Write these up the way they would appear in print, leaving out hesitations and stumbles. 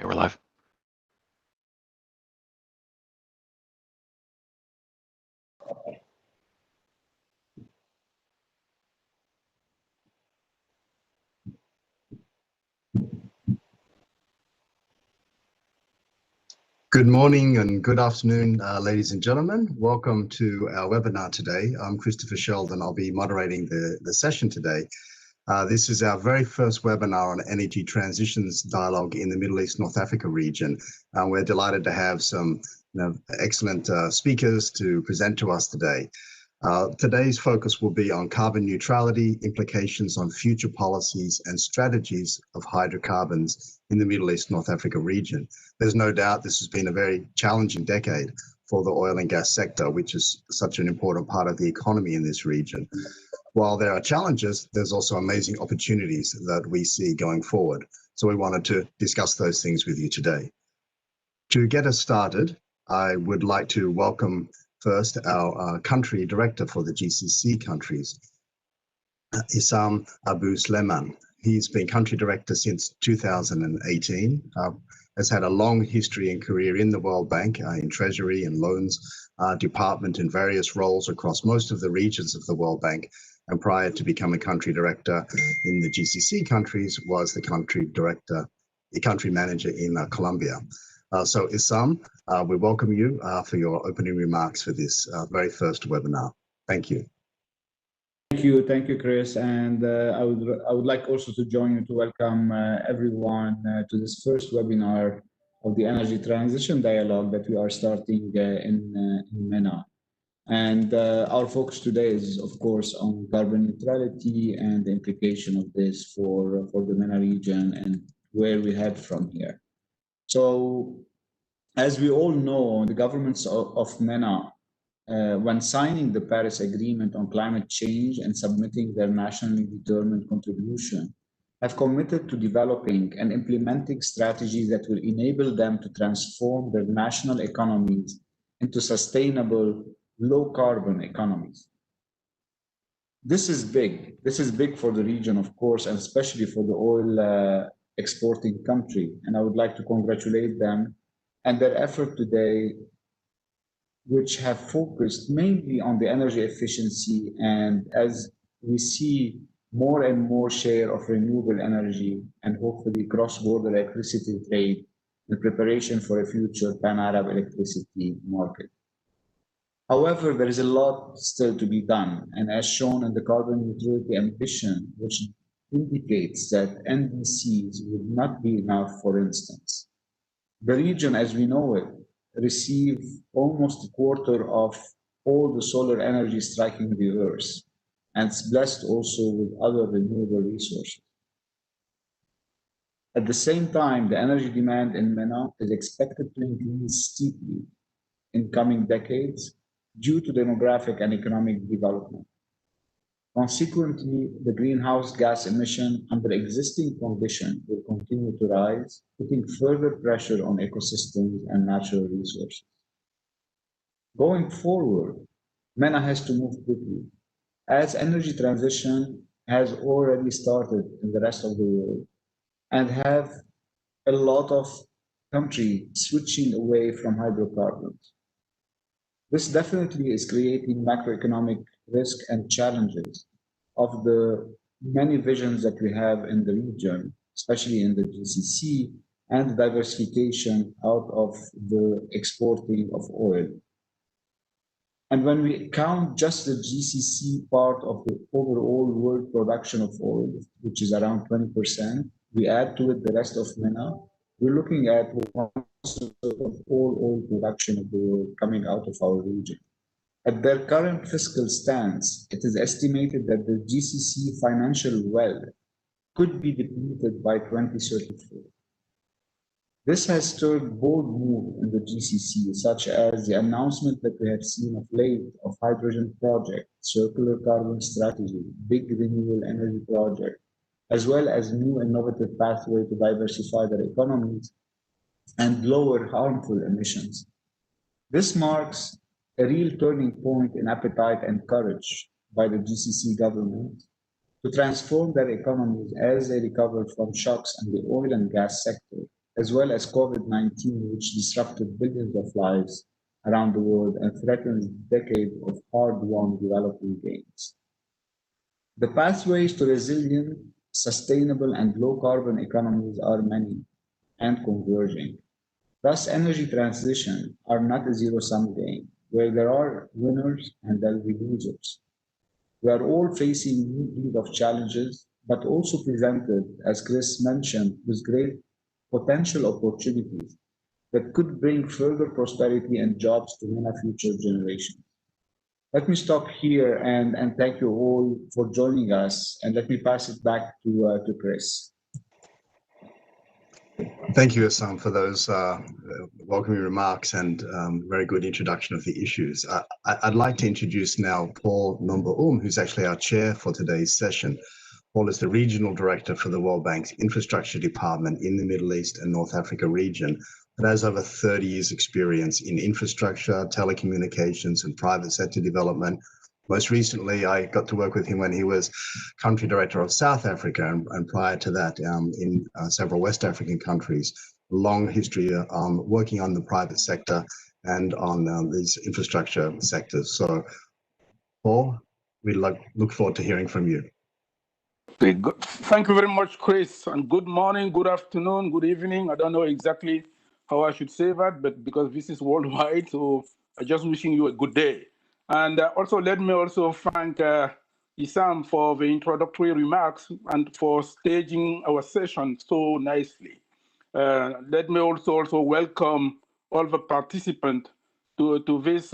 we're live. Good morning and good afternoon, ladies and gentlemen. Welcome to our webinar today. I'm Christopher Sheldon. I'll be moderating the session today. This is our very first webinar on energy transitions dialogue in the Middle East North Africa region. We're delighted to have some excellent speakers to present to us today. Today's focus will be on carbon neutrality, implications on future policies and strategies of hydrocarbons in the Middle East North Africa region. There's no doubt this has been a very challenging decade for the oil and gas sector, which is such an important part of the economy in this region. While there are challenges, there's also amazing opportunities that we see going forward. So we wanted to discuss those things with you today. To get us started, I would like to welcome first our country director for the GCC countries, Issam Abu Sleman. He's been country director since 2018, has had a long history and career in the World Bank, in Treasury and Loans Department in various roles across most of the regions of the World Bank. And prior to becoming country director in the GCC countries, was the country director, the country manager in Colombia. So Issam, we welcome you for your opening remarks for this very first webinar. Thank you. Thank you, Chris. And I would like also to join you to welcome everyone to this first webinar of the Energy Transition Dialogue that we are starting in MENA. And our focus today is, of course, on carbon neutrality and the implication of this for the MENA region and where we head from here. So, as we all know, the governments of MENA, when signing the Paris Agreement on climate change and submitting their nationally determined contribution, have committed to developing and implementing strategies that will enable them to transform their national economies into sustainable, low-carbon economies. This is big. This is big for the region, of course, and especially for the oil exporting country. And I would like to congratulate them and their effort today, which have focused mainly on the energy efficiency. And as we see more and more share of renewable energy and hopefully cross-border electricity trade in preparation for a future pan-Arab electricity market. However, there is a lot still to be done. And as shown in the carbon neutrality ambition, which indicates that NDCs would not be enough, for instance. The region, as we know it, receives almost a quarter of all the solar energy striking the earth, and it's blessed also with other renewable resources. At the same time, the energy demand in MENA is expected to increase steeply in coming decades due to demographic and economic development. Consequently, the greenhouse gas emission under existing conditions will continue to rise, putting further pressure on ecosystems and natural resources. Going forward, MENA has to move quickly, as energy transition has already started in the rest of the world, and have a lot of countries switching away from hydrocarbons. This definitely is creating macroeconomic risk and challenges of the many visions that we have in the region, especially in the GCC, and diversification out of the exporting of oil. And when we count just the GCC part of the overall world production of oil, which is around 20%, we add to it the rest of MENA, we're looking at of all oil production of the world coming out of our region. At their current fiscal stance, it is estimated that the GCC financial wealth could be depleted by 2034. This has stirred bold moves in the GCC, such as the announcement that we have seen of late of hydrogen project, circular carbon strategy, big renewable energy project, as well as new innovative pathway to diversify their economies and lower harmful emissions. This marks a real turning point in appetite and courage by the GCC government to transform their economies as they recover from shocks in the oil and gas sector, as well as COVID-19, which disrupted billions of lives around the world and threatens decades of hard-won development gains. The pathways to resilient, sustainable, and low-carbon economies are many and converging. Thus, energy transition are not a zero-sum game, where there are winners and there will be losers. We are all facing new breed of challenges, but also presented, as Chris mentioned, with great potential opportunities that could bring further prosperity and jobs to MENA future generations. Let me stop here and thank you all for joining us, and let me pass it back to Chris. Thank you, Assam, for those welcoming remarks and very good introduction of the issues. I'd like to introduce now Paul Nomba who's actually our chair for today's session. Paul is the Regional Director for the World Bank's Infrastructure Department in the Middle East and North Africa region, but has over 30 years experience in infrastructure, telecommunications, and private sector development. Most recently, I got to work with him when he was country director of South Africa, and prior to that, in several West African countries. Long history working on the private sector and on these infrastructure sectors. So, Paul, we look forward to hearing from you. Thank you very much, Chris, and good morning, good afternoon, good evening. I don't know exactly how I should say that, but because this is worldwide, so I'm just wishing you a good day. And also, let me also thank Issam for the introductory remarks and for staging our session so nicely. Let me also welcome all the participants to this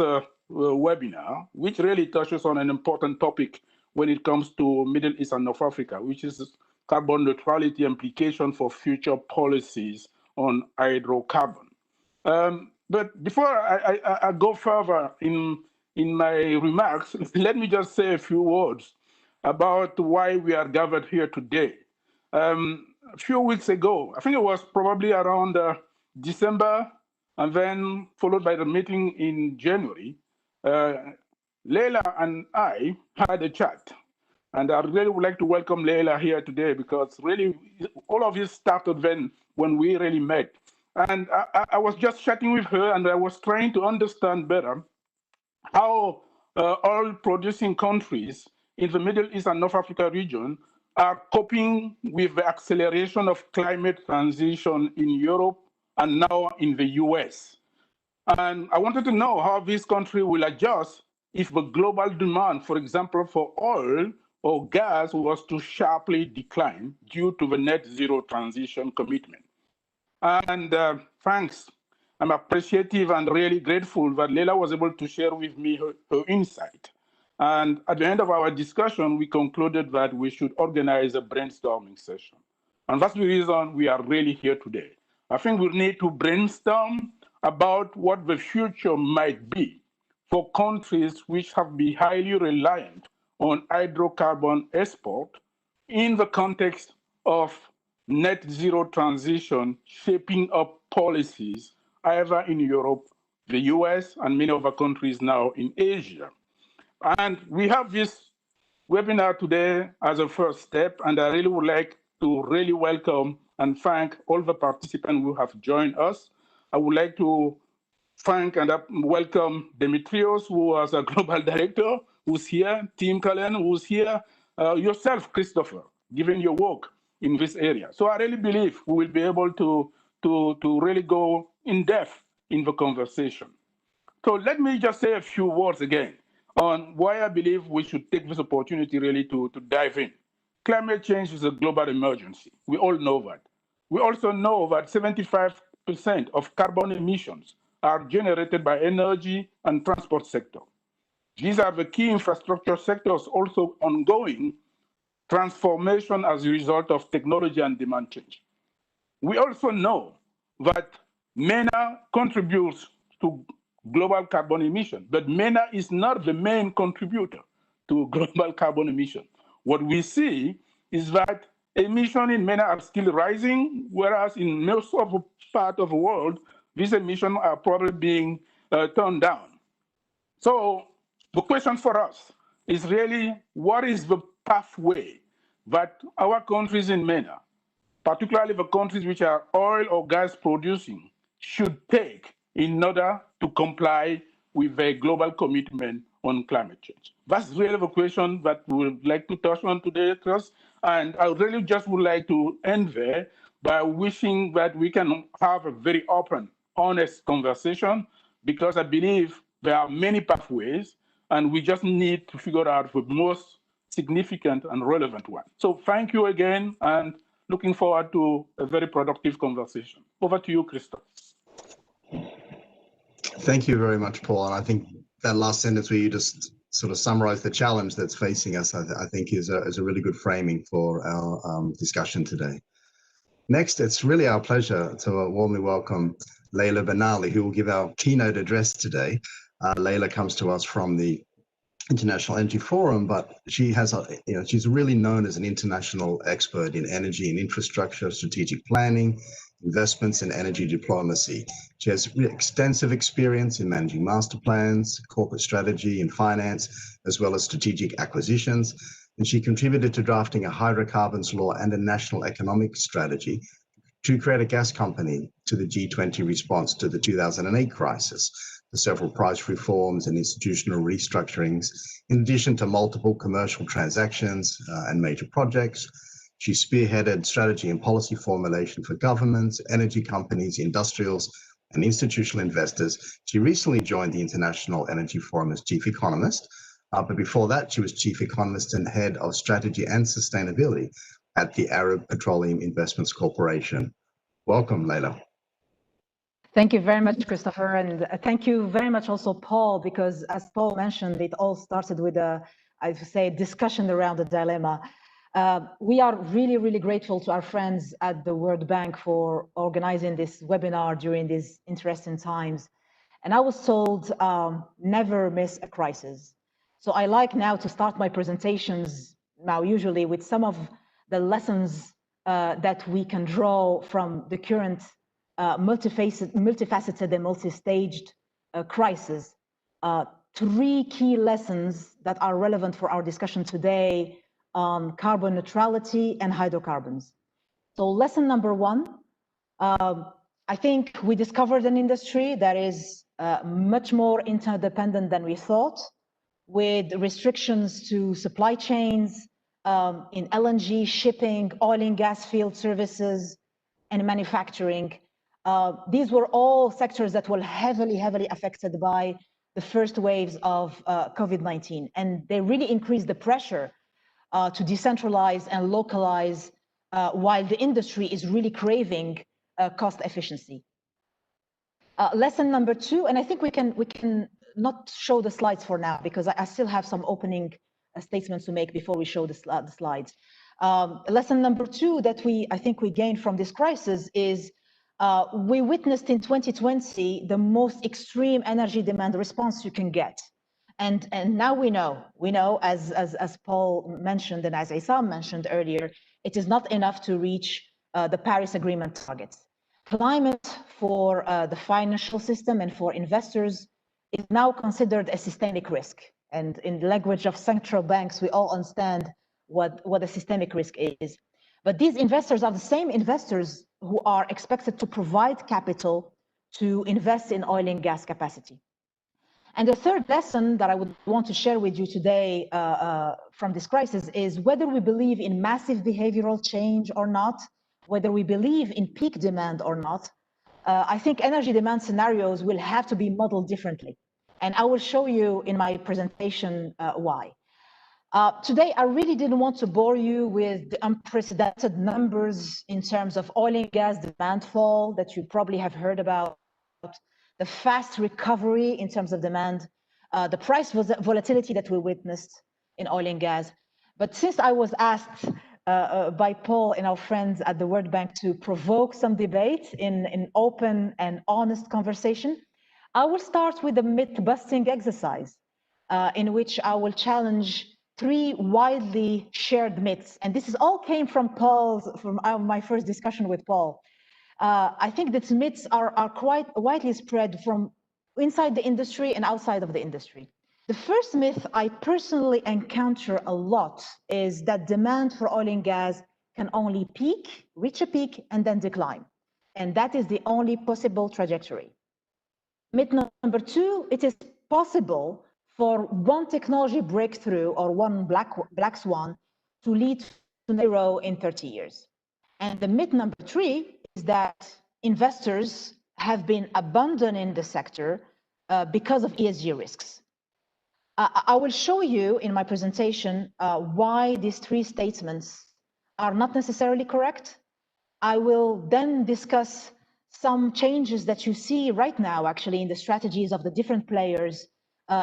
webinar, which really touches on an important topic when it comes to Middle East and North Africa, which is carbon neutrality implication for future policies on hydrocarbon. But before I go further in my remarks, let me just say a few words about why we are gathered here today. A few weeks ago, I think it was probably around December, and then followed by the meeting in January, Leila and I had a chat. And I really would like to welcome Leila here today because really all of this started then when we really met. And I was just chatting with her and I was trying to understand better how oil producing countries in the Middle East and North Africa region are coping with the acceleration of climate transition in Europe and now in the US. And I wanted to know how this country will adjust if the global demand, for example, for oil or gas was to sharply decline due to the net zero transition commitment. And thanks. I'm appreciative and really grateful that Leila was able to share with me her insight. And at the end of our discussion, we concluded that we should organize a brainstorming session. And that's the reason we are really here today. I think we need to brainstorm about what the future might be for countries which have been highly reliant on hydrocarbon export in the context of net zero transition shaping up policies either in Europe, the US, and many other countries now in Asia. And we have this webinar today as a first step, and I really would like to really welcome and thank all the participants who have joined us. I would like to thank and welcome Demetrios, who was a global director, who's here, Tim Cullen, who's here, yourself, Christopher, given your work in this area. So I really believe we will be able to really go in depth in the conversation. So let me just say a few words again on why I believe we should take this opportunity really to dive in. Climate change is a global emergency. We all know that. We also know that 75% of carbon emissions are generated by energy and transport sector. These are the key infrastructure sectors also ongoing transformation as a result of technology and demand change. We also know that MENA contributes to global carbon emission, but MENA is not the main contributor to global carbon emission. What we see is that emissions in MENA are still rising, whereas in most of the part of the world, these emissions are probably being turned down. So the question for us is really, what is the pathway that our countries in MENA particularly the countries which are oil or gas producing, should take in order to comply with a global commitment on climate change? That's really the question that we would like to touch on today, Chris. And I really just would like to end there by wishing that we can have a very open, honest conversation, because I believe there are many pathways and we just need to figure out the most significant and relevant one. So thank you again, and looking forward to a very productive conversation. Over to you, Christoph. Thank you very much, Paul. And I think that last sentence where you just sort of summarized the challenge that's facing us, I think is a really good framing for our discussion today. Next, it's really our pleasure to warmly welcome Leila Benali, who will give our keynote address today. Leila comes to us from the International Energy Forum, but she has she's really known as an international expert in energy and infrastructure, strategic planning, investments, and energy diplomacy. She has extensive experience in managing master plans, corporate strategy, and finance, as well as strategic acquisitions. And she contributed to drafting a hydrocarbons law and a national economic strategy to create a gas company to the G20 response to the 2008 crisis, the several price reforms and institutional restructurings, in addition to multiple commercial transactions and major projects. She spearheaded strategy and policy formulation for governments, energy companies, industrials, and institutional investors. She recently joined the International Energy Forum as chief economist, but before that, she was chief economist and head of strategy and sustainability at the Arab Petroleum Investments Corporation. Welcome, Leila. Thank you very much, Christopher, and thank you very much also, Paul, because as Paul mentioned, it all started with I would say, discussion around the dilemma. We are really, really grateful to our friends at the World Bank for organizing this webinar during these interesting times. And I was told, never miss a crisis. So I like now to start my presentations now usually with some of the lessons that we can draw from the current multifaceted and multi-staged crisis. Three key lessons that are relevant for our discussion today on carbon neutrality and hydrocarbons. So lesson number one, I think we discovered an industry that is much more interdependent than we thought, with restrictions to supply chains in LNG, shipping, oil and gas field services, and manufacturing. These were all sectors that were heavily affected by the first waves of COVID-19, and they really increased the pressure to decentralize and localize while the industry is really craving cost efficiency. Lesson number two, and I think we can not show the slides for now because I still have some opening statements to make before we show the slides. Lesson number two that I think we gained from this crisis is we witnessed in 2020 the most extreme energy demand response you can get. And now we know as Paul mentioned and as Isam mentioned earlier, it is not enough to reach the Paris Agreement targets. Climate for the financial system and for investors is now considered a systemic risk. And in the language of central banks, we all understand what a systemic risk is. But these investors are the same investors who are expected to provide capital to invest in oil and gas capacity. And the third lesson that I would want to share with you today from this crisis is whether we believe in massive behavioral change or not, whether we believe in peak demand or not, I think energy demand scenarios will have to be modeled differently. And I will show you in my presentation why. Today, I really didn't want to bore you with the unprecedented numbers in terms of oil and gas demand fall that you probably have heard about, the fast recovery in terms of demand, the price volatility that we witnessed in oil and gas. But since I was asked by Paul and our friends at the World Bank to provoke some debate in an open and honest conversation, I will start with a myth-busting exercise in which I will challenge three widely shared myths. And this is all came from my first discussion with Paul. I think that myths are quite widely spread from inside the industry and outside of the industry. The first myth I personally encounter a lot is that demand for oil and gas can only peak, reach a peak, and then decline. And that is the only possible trajectory. Myth number two, it is possible for one technology breakthrough or one black swan to lead to zero in 30 years. And the myth number three is that investors have been abandoning the sector because of ESG risks. I will show you in my presentation why these three statements are not necessarily correct. I will then discuss some changes that you see right now, actually, in the strategies of the different players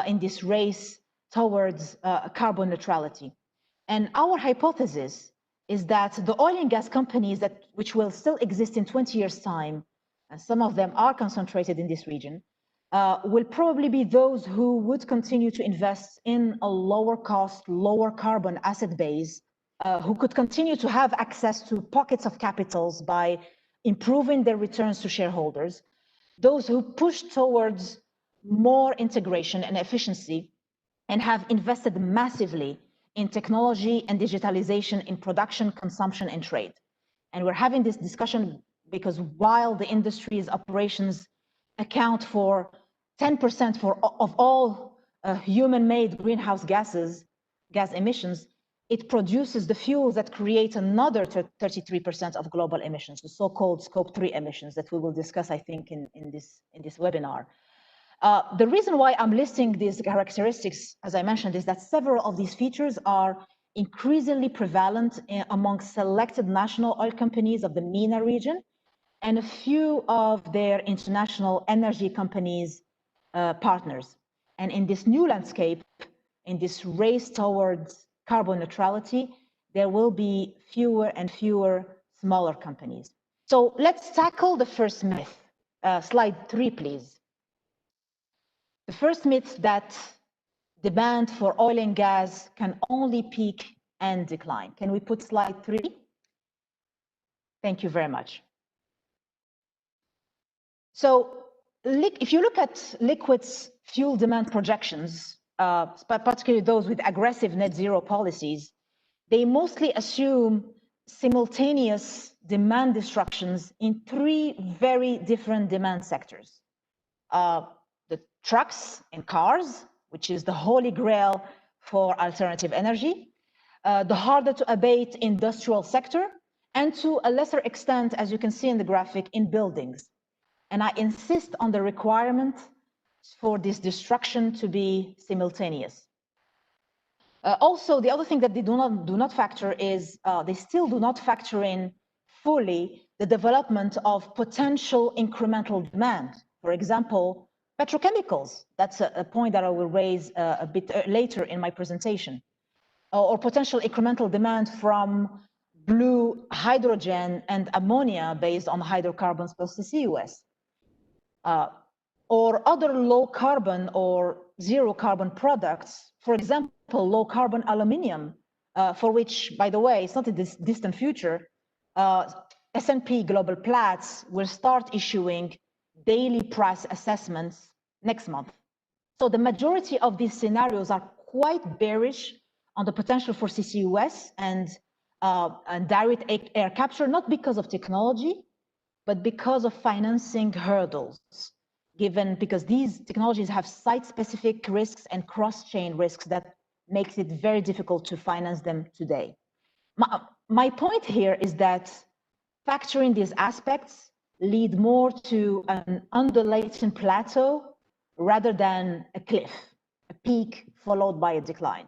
in this race towards carbon neutrality. And our hypothesis is that the oil and gas companies which will still exist in 20 years' time, and some of them are concentrated in this region, will probably be those who would continue to invest in a lower cost, lower carbon asset base, who could continue to have access to pockets of capitals by improving their returns to shareholders, those who push towards more integration and efficiency and have invested massively in technology and digitalization in production, consumption, and trade. And we're having this discussion because while the industry's operations account for 10% of all human-made greenhouse gas emissions, it produces the fuels that create another 33% of global emissions, the so-called Scope 3 emissions that we will discuss, I think, in this webinar. The reason why I'm listing these characteristics, as I mentioned, is that several of these features are increasingly prevalent among selected national oil companies of the MENA region and a few of their international energy companies partners. And in this new landscape, in this race towards carbon neutrality, there will be fewer and fewer smaller companies. So let's tackle the first myth. Slide 3, please. The first myth that demand for oil and gas can only peak and decline. Can we put slide 3? Thank you very much. So if you look at liquids fuel demand projections, particularly those with aggressive net zero policies, they mostly assume simultaneous demand destructions in three very different demand sectors. The trucks and cars, which is the holy grail for alternative energy, the harder to abate industrial sector, and to a lesser extent, as you can see in the graphic, in buildings. And I insist on the requirement for this destruction to be simultaneous. Also, the other thing that they do not factor is they still do not factor in fully the development of potential incremental demand. For example, petrochemicals. That's a point that I will raise a bit later in my presentation. Or potential incremental demand from blue hydrogen and ammonia based on hydrocarbons plus CCUS. Or other low carbon or zero carbon products, for example, low carbon aluminium, for which, by the way, it's not in this distant future, S&P Global Platts will start issuing daily price assessments next month. So the majority of these scenarios are quite bearish on the potential for CCUS and direct air capture, not because of technology, but because of financing hurdles, because these technologies have site-specific risks and cross-chain risks that makes it very difficult to finance them today. My point here is that factoring these aspects lead more to an undulating plateau rather than a cliff, a peak followed by a decline.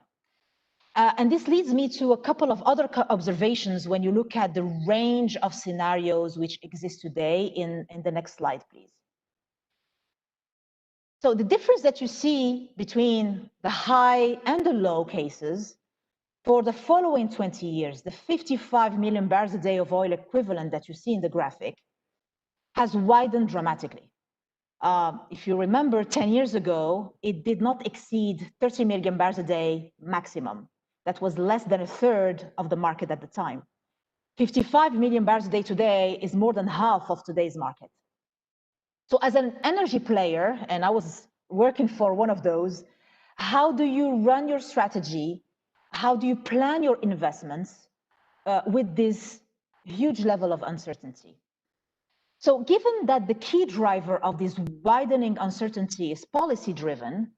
And this leads me to a couple of other observations when you look at the range of scenarios which exist today in the next slide, please. So the difference that you see between the high and the low cases for the following 20 years, the 55 million barrels a day of oil equivalent that you see in the graphic has widened dramatically. If you remember 10 years ago, it did not exceed 30 million barrels a day maximum. That was less than a third of the market at the time. 55 million barrels a day today is more than half of today's market. So as an energy player, and I was working for one of those, how do you run your strategy? How do you plan your investments with this huge level of uncertainty. So given that the key driver of this widening uncertainty is policy-driven,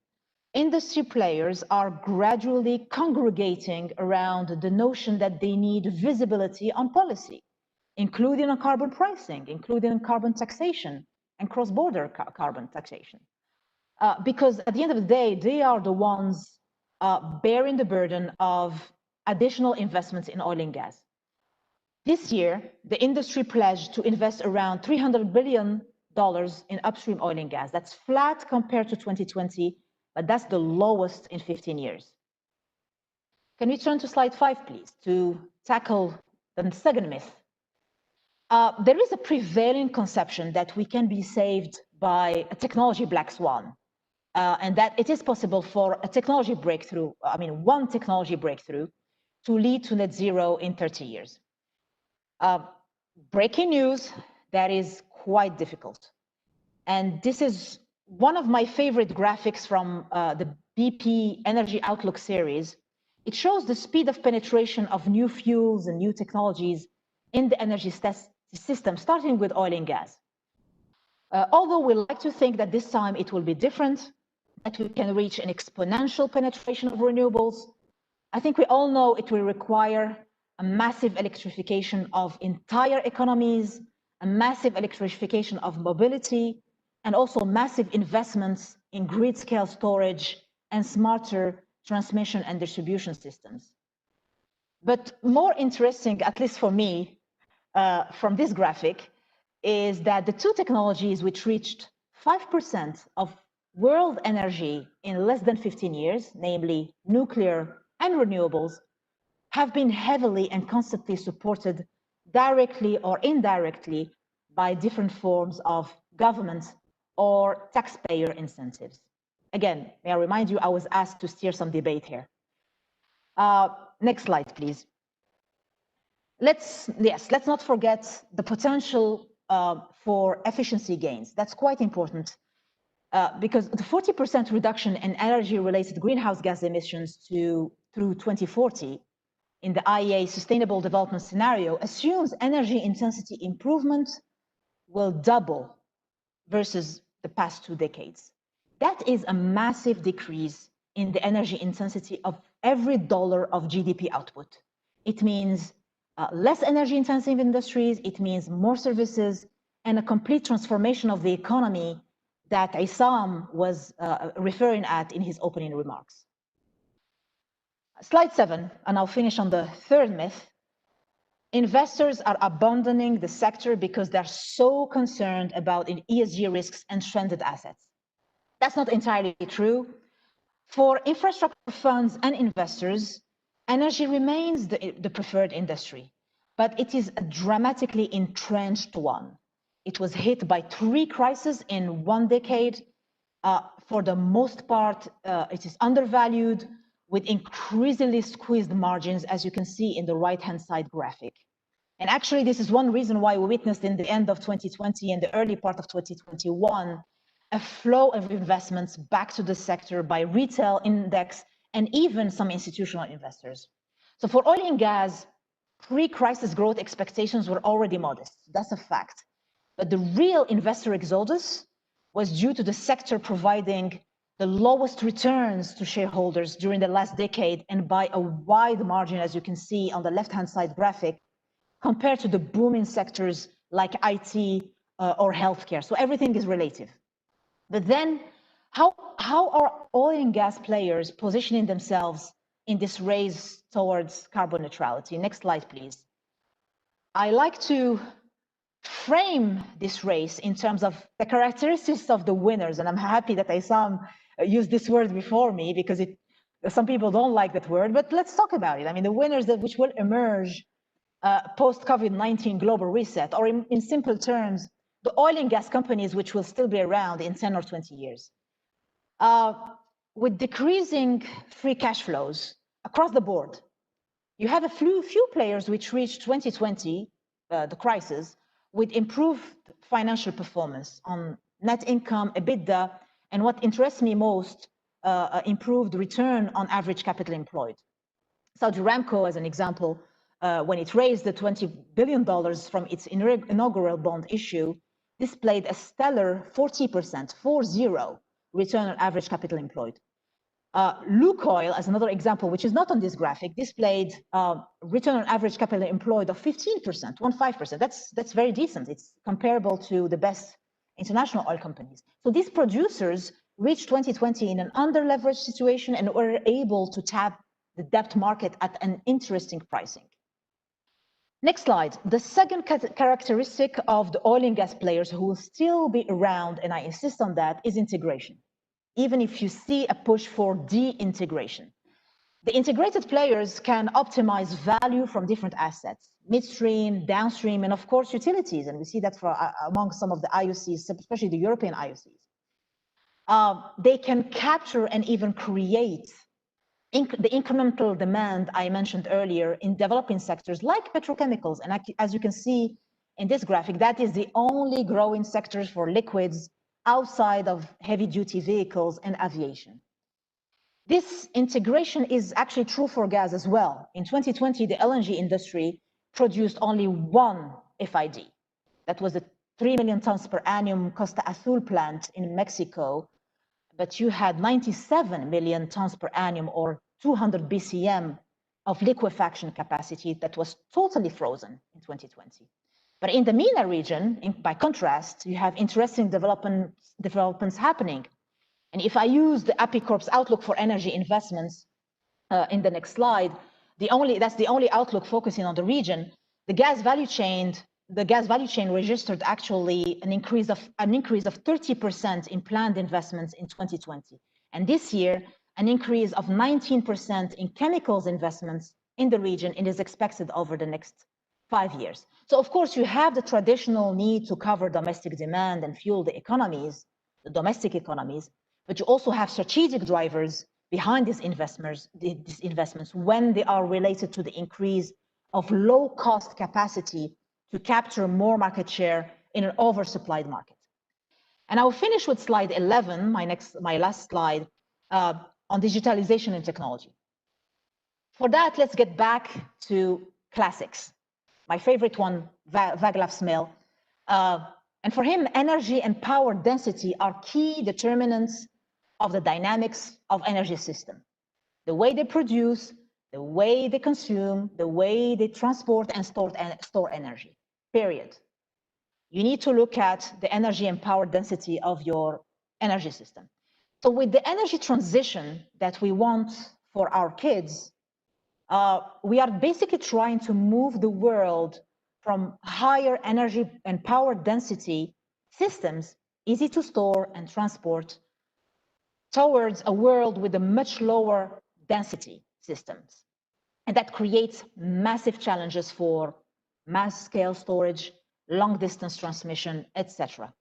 industry players are gradually congregating around the notion that they need visibility on policy, including on carbon pricing, including on carbon taxation and cross-border carbon taxation. Because at the end of the day, they are the ones bearing the burden of additional investments in oil and gas. This year, the industry pledged to invest around $300 billion in upstream oil and gas. That's flat compared to 2020, but that's the lowest in 15 years. Can we turn to slide 5, please, to tackle the second myth? There is a prevailing conception that we can be saved by a technology black swan, and that it is possible for a technology breakthrough, one technology breakthrough, to lead to net zero in 30 years. Breaking news, that is quite difficult. And this is one of my favorite graphics from the BP Energy Outlook series. It shows the speed of penetration of new fuels and new technologies in the energy system, starting with oil and gas. Although we like to think that this time it will be different, that we can reach an exponential penetration of renewables, I think we all know it will require a massive electrification of entire economies, a massive electrification of mobility, and also massive investments in grid-scale storage and smarter transmission and distribution systems. But more interesting, at least for me, from this graphic, is that the two technologies which reached 5% of world energy in less than 15 years, namely nuclear and renewables, have been heavily and constantly supported directly or indirectly by different forms of government or taxpayer incentives. Again, may I remind you, I was asked to steer some debate here. Next slide, please. Let's not forget the potential for efficiency gains. That's quite important because the 40% reduction in energy-related greenhouse gas emissions through 2040 in the IEA Sustainable Development Scenario assumes energy intensity improvement will double versus the past 2 decades. That is a massive decrease in the energy intensity of every dollar of GDP output. It means less energy-intensive industries, it means more services, and a complete transformation of the economy that Issam was referring at in his opening remarks. Slide 7, and I'll finish on the third myth. Investors are abandoning the sector because they're so concerned about ESG risks and stranded assets. That's not entirely true. For infrastructure funds and investors, energy remains the preferred industry, but it is a dramatically entrenched one. It was hit by 3 crises in 1 decade. For the most part, it is undervalued with increasingly squeezed margins, as you can see in the right-hand side graphic. And actually, this is one reason why we witnessed in the end of 2020 and the early part of 2021, a flow of investments back to the sector by retail index and even some institutional investors. So for oil and gas, pre-crisis growth expectations were already modest. That's a fact. But the real investor exodus was due to the sector providing the lowest returns to shareholders during the last decade and by a wide margin, as you can see on the left-hand side graphic, compared to the booming sectors like IT or healthcare. So everything is relative. But then how are oil and gas players positioning themselves in this race towards carbon neutrality? Next slide, please. I like to frame this race in terms of the characteristics of the winners, and I'm happy that Issam used this word before me because some people don't like that word, but let's talk about it. I mean, the winners which will emerge post-COVID-19 global reset, or in simple terms, the oil and gas companies which will still be around in 10 or 20 years. With decreasing free cash flows across the board, you have a few players which reached 2020, the crisis, with improved financial performance on net income, EBITDA, and what interests me most, improved return on average capital employed. Saudi Aramco, as an example, when it raised the $20 billion from its inaugural bond issue, displayed a stellar 40%, 40, return on average capital employed. Lukoil, as another example, which is not on this graphic, displayed return on average capital employed of 15%, 15%. That's very decent. It's comparable to the best international oil companies. So these producers reached 2020 in an under-leveraged situation and were able to tap the debt market at an interesting pricing. Next slide. The second characteristic of the oil and gas players who will still be around, and I insist on that, is integration. Even if you see a push for de-integration. The integrated players can optimize value from different assets, midstream, downstream, and of course utilities. And we see that for, among some of the IOCs, especially the European IOCs. They can capture and even create the incremental demand I mentioned earlier in developing sectors like petrochemicals. And as you can see in this graphic, that is the only growing sectors for liquids outside of heavy-duty vehicles and aviation. This integration is actually true for gas as well. In 2020, the LNG industry produced only one FID. That was a 3 million tons per annum Costa Azul plant in Mexico, but you had 97 million tons per annum or 200 BCM of liquefaction capacity that was totally frozen in 2020. But in the MENA region, by contrast, you have interesting developments happening. And if I use the APICorp's outlook for energy investments in the next slide, that's the only outlook focusing on the region. The gas value chain registered actually an increase of 30% in planned investments in 2020, and this year an increase of 19% in chemicals investments in the region and is expected over the next 5 years. So of course you have the traditional need to cover domestic demand and fuel the economies, the domestic economies, but you also have strategic drivers behind these investments when they are related to the increase of low-cost capacity to capture more market share in an oversupplied market. And I'll finish with slide 11, my last slide, on digitalization and technology. For that, let's get back to classics. My favorite one, Vaclav Smil. And for him, energy and power density are key determinants of the dynamics of energy system. The way they produce, the way they consume, the way they transport and store energy, period. You need to look at the energy and power density of your energy system. So with the energy transition that we want for our kids, we are basically trying to move the world from higher energy and power density systems, easy to store and transport, towards a world with a much lower density systems. And that creates massive challenges for mass scale storage, long distance transmission, etc.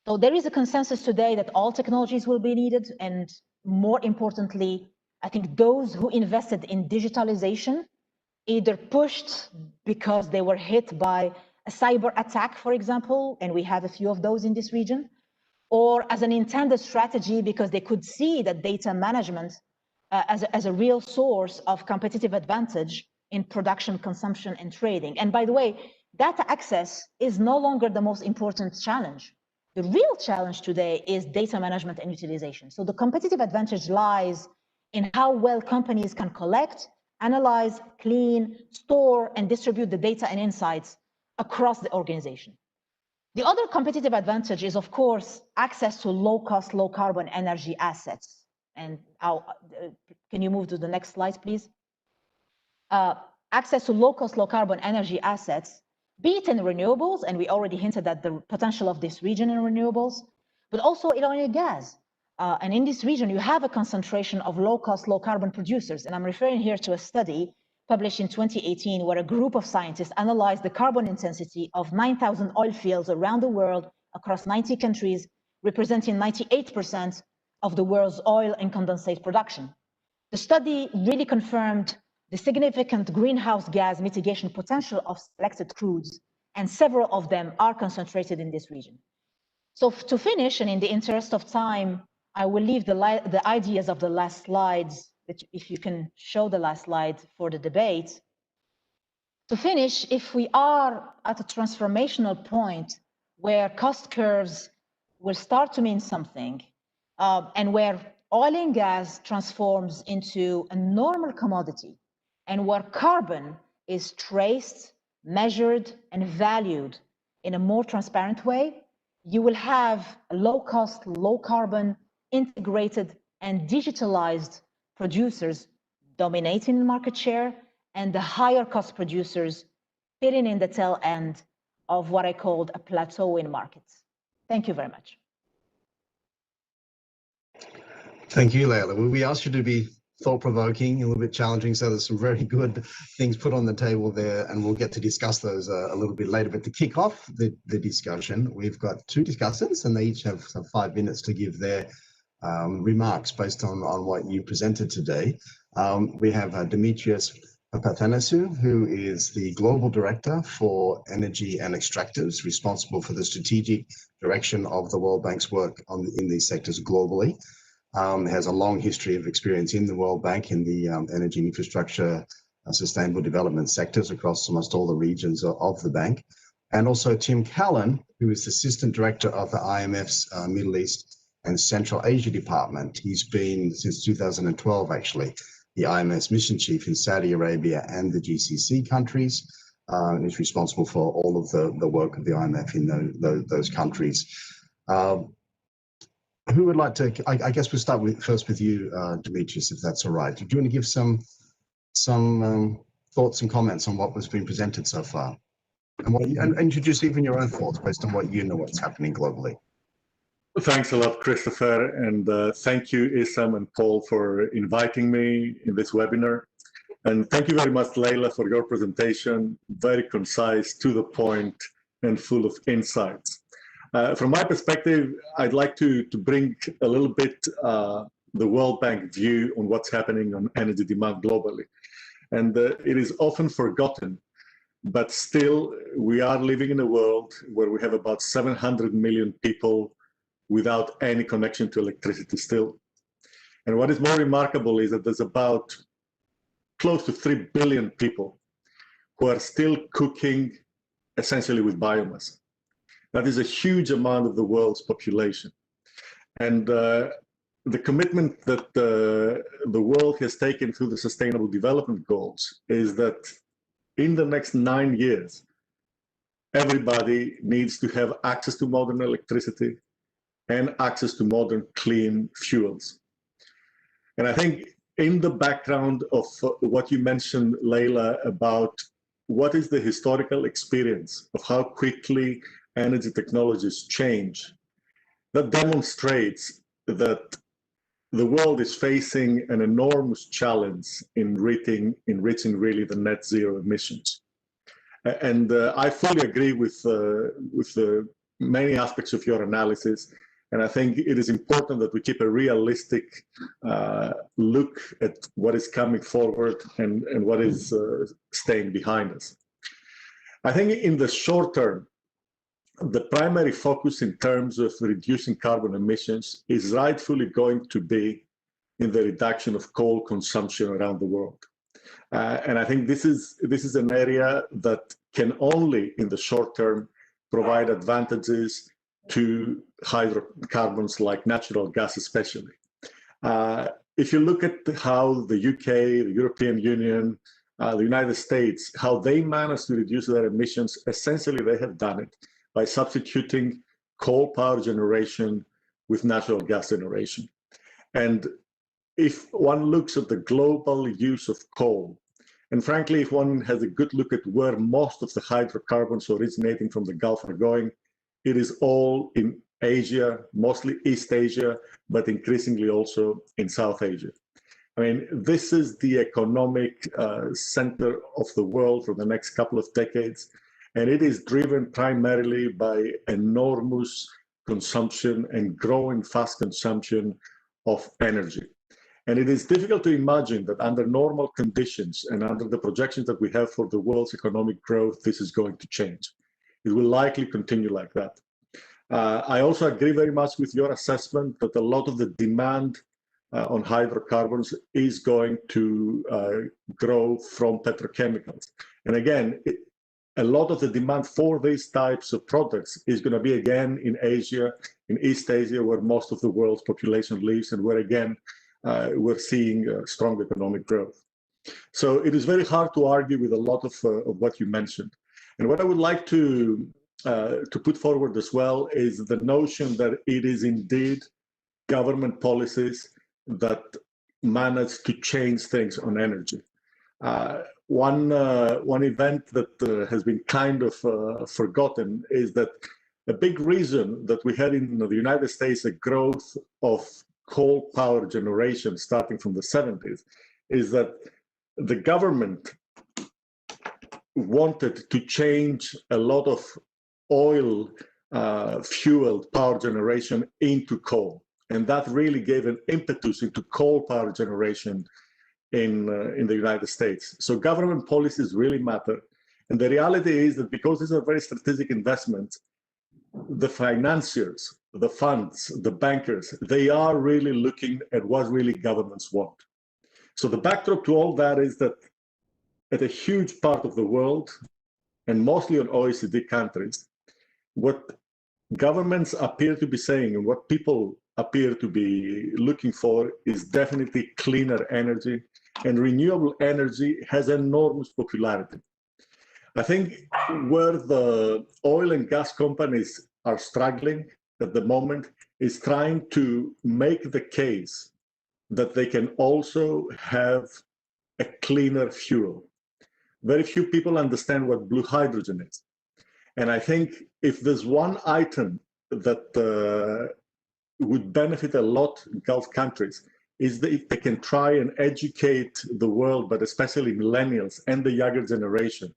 So there is a consensus today that all technologies will be needed, and more importantly, I think those who invested in digitalization either pushed because they were hit by a cyber attack, for example, and we have a few of those in this region, or as an intended strategy because they could see that data management as a real source of competitive advantage in production, consumption, and trading. And by the way, data access is no longer the most important challenge. The real challenge today is data management and utilization. So the competitive advantage lies in how well companies can collect, analyze, clean, store, and distribute the data and insights across the organization. The other competitive advantage is, of course, access to low-cost, low-carbon energy assets. And can you move to the next slide, please? Access to low-cost, low-carbon energy assets, be it in renewables, and we already hinted at the potential of this region in renewables, but also in oil and gas. And in this region, you have a concentration of low-cost, low-carbon producers. And I'm referring here to a study published in 2018, where a group of scientists analyzed the carbon intensity of 9,000 oil fields around the world across 90 countries, representing 98% of the world's oil and condensate production. The study really confirmed the significant greenhouse gas mitigation potential of selected crudes, and several of them are concentrated in this region. So to finish, and in the interest of time, I will leave the ideas of the last slides, if you can show the last slide for the debate. To finish, if we are at a transformational point where cost curves will start to mean something, and where oil and gas transforms into a normal commodity, and where carbon is traced, measured, and valued in a more transparent way, you will have a low-cost, low-carbon, integrated, and digitalized producers dominating the market share, and the higher-cost producers fitting in the tail end of what I called a plateau in markets. Thank you very much. Thank you, Leila. Well, we asked you to be thought-provoking, a little bit challenging, so there's some very good things put on the table there, and we'll get to discuss those a little bit later. But to kick off the discussion, we've got two discussants, and they each have 5 minutes to give their remarks based on what you presented today. We have Demetrios Papathanassiou, who is the Global Director for Energy and Extractives, responsible for the strategic direction of the World Bank's work in these sectors globally. Has a long history of experience in the World Bank in the energy and infrastructure, sustainable development sectors across almost all the regions of the bank. And also Tim Callan, who is the Assistant Director of the IMF's Middle East and Central Asia Department. He's been, since 2012 actually, the IMF's Mission Chief in Saudi Arabia and the GCC countries. And is responsible for all of the work of the IMF in those countries. Who would like to? I guess we'll start first with you, Demetrios, if that's all right. Do you want to give some thoughts and comments on what was being presented so far, and introduce even your own thoughts based on what you know what's happening globally? Thanks a lot, Christopher, and thank you, Issam and Paul, for inviting me in this webinar. And thank you very much, Leila, for your presentation. Very concise, to the point, and full of insights. From my perspective, I'd like to bring a little bit the World Bank view on what's happening on energy demand globally. And it is often forgotten, but still we are living in a world where we have about 700 million people without any connection to electricity still. And what is more remarkable is that there's about close to 3 billion people who are still cooking essentially with biomass. That is a huge amount of the world's population. And the commitment that the world has taken through the Sustainable Development Goals is that in the next 9 years, everybody needs to have access to modern electricity and access to modern clean fuels. And I think in the background of what you mentioned, Leila, about what is the historical experience of how quickly energy technologies change, that demonstrates that the world is facing an enormous challenge in reaching really the net zero emissions. And I fully agree with the many aspects of your analysis. And I think it is important that we keep a realistic look at what is coming forward and what is staying behind us. I think in the short term, the primary focus in terms of reducing carbon emissions is rightfully going to be in the reduction of coal consumption around the world. And I think this is an area that can only, in the short term, provide advantages to hydrocarbons like natural gas especially. If you look at how the UK, the European Union, the United States, how they managed to reduce their emissions, essentially they have done it by substituting coal power generation with natural gas generation. And if one looks at the global use of coal, and frankly, if one has a good look at where most of the hydrocarbons originating from the Gulf are going, it is all in Asia, mostly East Asia, but increasingly also in South Asia. I mean, this is the economic center of the world for the next couple of decades. And it is driven primarily by enormous consumption and growing fast consumption of energy. And it is difficult to imagine that under normal conditions and under the projections that we have for the world's economic growth, this is going to change. It will likely continue like that. I also agree very much with your assessment that a lot of the demand on hydrocarbons is going to grow from petrochemicals. And again, a lot of the demand for these types of products is going to be again in Asia, in East Asia, where most of the world's population lives, and where again we're seeing strong economic growth. So it is very hard to argue with a lot of what you mentioned. And what I would like to put forward as well is the notion that it is indeed government policies that manage to change things on energy. One event that has been kind of forgotten is that a big reason that we had in the United States a growth of coal power generation starting from the 70s is that the government wanted to change a lot of oil fueled power generation into coal. And that really gave an impetus into coal power generation in the United States. So government policies really matter. And the reality is that because these are very strategic investments, the financiers, the funds, the bankers, they are really looking at what really governments want. So the backdrop to all that is that at a huge part of the world, and mostly on OECD countries, what governments appear to be saying and what people appear to be looking for is definitely cleaner energy, and renewable energy has enormous popularity. I think where the oil and gas companies are struggling at the moment is trying to make the case that they can also have a cleaner fuel. Very few people understand what blue hydrogen is. And I think if there's one item that would benefit a lot in Gulf countries is that if they can try and educate the world, but especially millennials and the younger generation,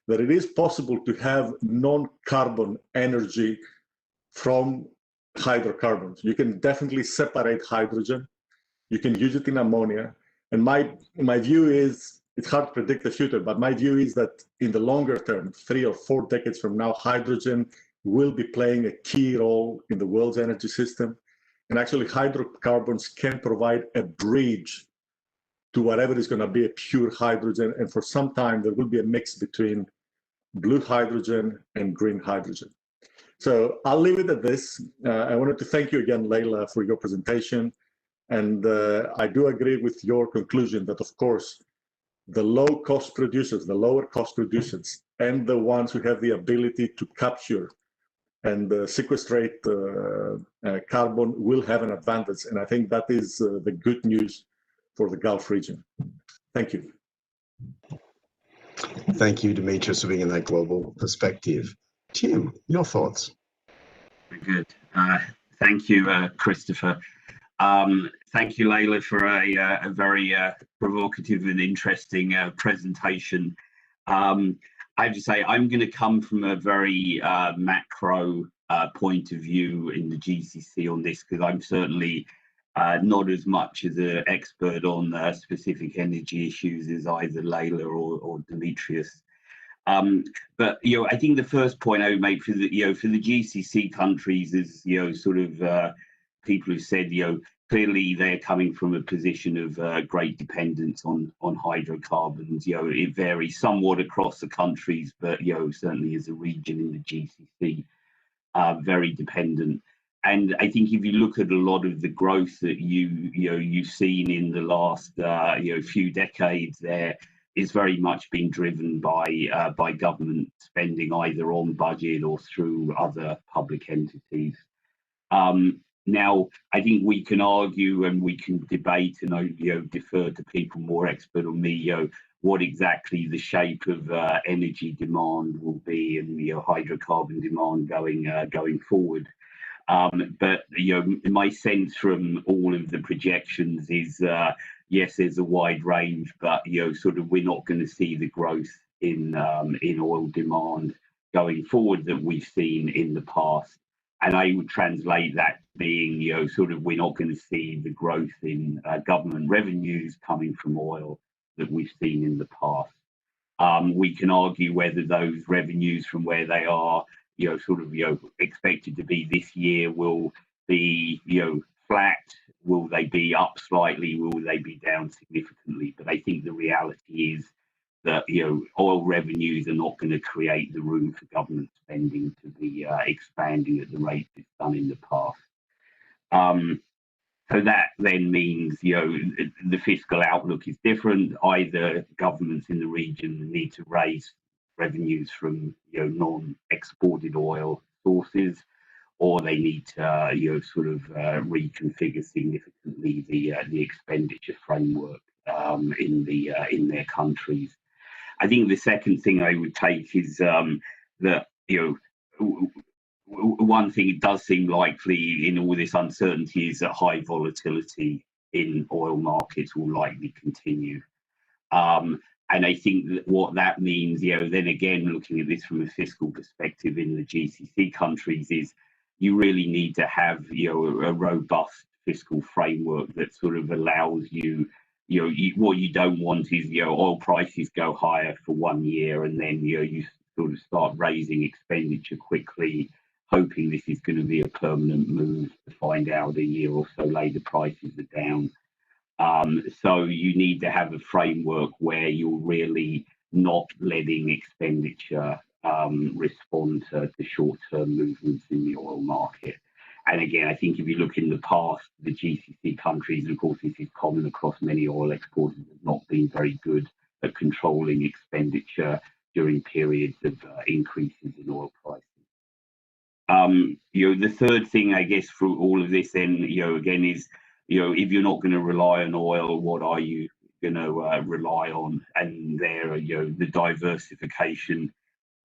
that it is possible to have non-carbon energy from hydrocarbons. You can definitely separate hydrogen. You can use it in ammonia. And my view is, it's hard to predict the future, but my view is that in the longer term, 3 or 4 decades from now, hydrogen will be playing a key role in the world's energy system. And actually hydrocarbons can provide a bridge to whatever is going to be a pure hydrogen. And for some time, there will be a mix between blue hydrogen and green hydrogen. So I'll leave it at this. I wanted to thank you again, Leila, for your presentation. And I do agree with your conclusion that, of course, the low-cost producers, the lower-cost producers, and the ones who have the ability to capture and sequestrate carbon will have an advantage. And I think that is the good news for the Gulf region. Thank you. Thank you, Demetrius, for bringing that global perspective. Tim, your thoughts? Good. Thank you, Christopher. Thank you, Leila, for a very provocative and interesting presentation. I have to say, I'm going to come from a very macro point of view in the GCC on this, because I'm certainly not as much as an expert on specific energy issues as either Leila or Demetrius. But I think the first point I would make for the for the GCC countries is sort of people who said clearly they're coming from a position of great dependence on hydrocarbons. It varies somewhat across the countries, but certainly as a region in the GCC, very dependent. And I think if you look at a lot of the growth that you've seen in the last few decades, there is very much being driven by government spending, either on budget or through other public entities. Now, I think we can argue and we can debate, and I defer to people more expert than me, what exactly the shape of energy demand will be and hydrocarbon demand going forward. But my sense from all of the projections is yes, there's a wide range, but sort of we're not going to see the growth in oil demand going forward that we've seen in the past. And I would translate that being, sort of we're not going to see the growth in government revenues coming from oil that we've seen in the past. We can argue whether those revenues from where they are, sort of, expected to be this year will be, flat. Will they be up slightly? Will they be down significantly? But I think the reality is that oil revenues are not going to create the room for government spending to be expanding at the rate it's done in the past. So that then means the fiscal outlook is different. Either governments in the region need to raise revenues from non-exported oil sources, or they need to reconfigure significantly the expenditure framework in their countries. I think the second thing I would take is that one thing it does seem likely in all this uncertainty is that high volatility in oil markets will likely continue. And I think that what that means, then again, looking at this from a fiscal perspective in the GCC countries, is you really need to have a robust fiscal framework that sort of allows what you don't want is oil prices go higher for 1 year and then you sort of start raising expenditure quickly, hoping this is going to be a permanent move, to find out a year or so later prices are down. So you need to have a framework where you're really not letting expenditure respond to short-term movements in the oil market. And again, I think if you look in the past, the GCC countries, and of course this is common across many oil exporters, have not been very good at controlling expenditure during periods of increases in oil prices. The third thing, I guess, through all of this, then, again, is if you're not going to rely on oil, what are you going to rely on? And there, the diversification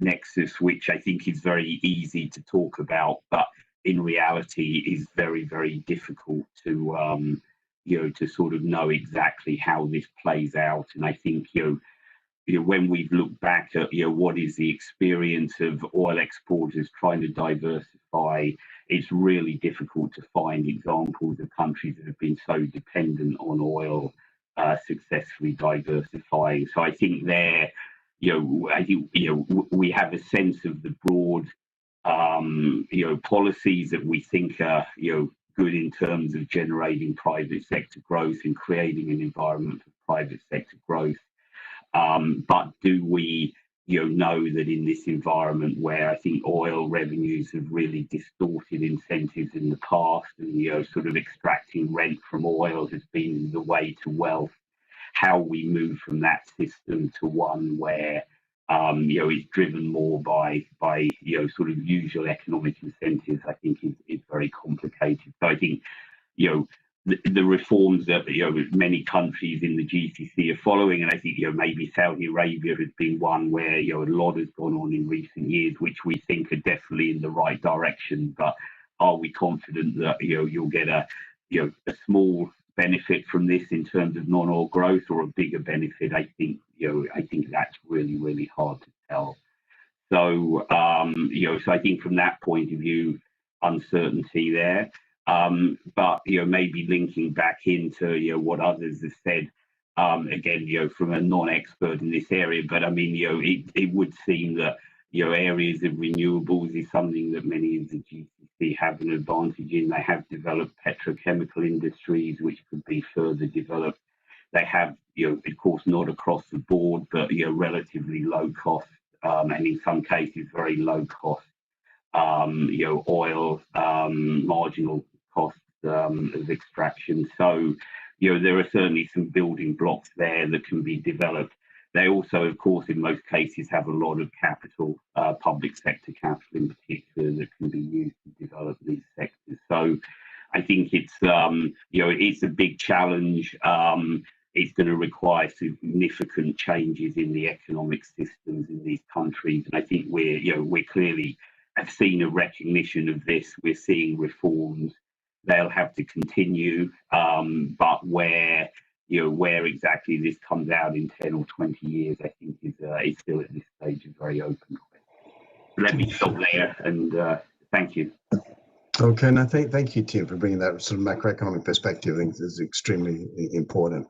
nexus, which I think is very easy to talk about, but in reality is very, very difficult to to sort of know exactly how this plays out. And I think when we've looked back at what is the experience of oil exporters trying to diversify, it's really difficult to find examples of countries that have been so dependent on oil successfully diversifying. So I think there, we have a sense of the broad policies that we think are good in terms of generating private sector growth and creating an environment for private sector growth. But do we know that in this environment where I think oil revenues have really distorted incentives in the past, and sort of extracting rent from oil has been the way to wealth, how we move from that system to one where it's driven more by sort of usual economic incentives, I think is very complicated. So I think the reforms that many countries in the GCC are following, and I think maybe Saudi Arabia has been one where a lot has gone on in recent years, which we think are definitely in the right direction. But are we confident that you'll get a small benefit from this in terms of non-oil growth, or a bigger benefit? I think that's really, really hard to tell. So so I think from that point of view, uncertainty there. But maybe linking back into what others have said, again, from a non-expert in this area, but I mean, it would seem that areas of renewables is something that many of the GCC have an advantage in. They have developed petrochemical industries which could be further developed. They have, of course, not across the board, but relatively low cost, and in some cases very low cost oil marginal costs of extraction. So there are certainly some building blocks there that can be developed. They also, of course, in most cases have a lot of capital, public sector capital in particular, that can be used to develop these sectors. So I think it's it's a big challenge. It's going to require significant changes in the economic systems in these countries, and I think we're clearly have seen a recognition of this. We're seeing reforms. They'll have to continue, but where exactly this comes out in 10 or 20 years, I think is still at this stage a very open question. Let me stop there, and thank you. Okay, and thank you, Tim, for bringing that sort of macroeconomic perspective. I think this is extremely important.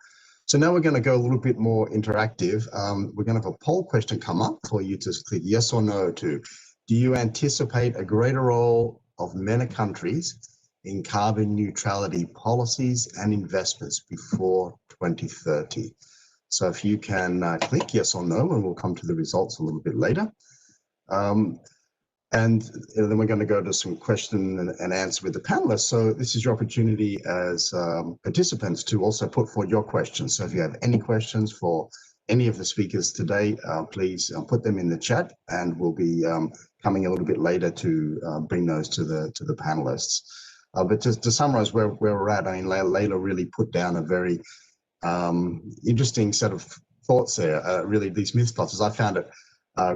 So now we're going to go a little bit more interactive. We're going to have a poll question come up for you to click yes or no to. Do you anticipate a greater role of MENA countries in carbon neutrality policies and investments before 2030? So if you can click yes or no, and we'll come to the results a little bit later. And then we're going to go to some question and answer with the panelists. So this is your opportunity as participants to also put forward your questions. So if you have any questions for any of the speakers today, please put them in the chat, and we'll be coming a little bit later to bring those to the panelists. But just to summarize where we're at, I mean, Layla really put down a very interesting set of thoughts there. Really, these mythbusters, I found it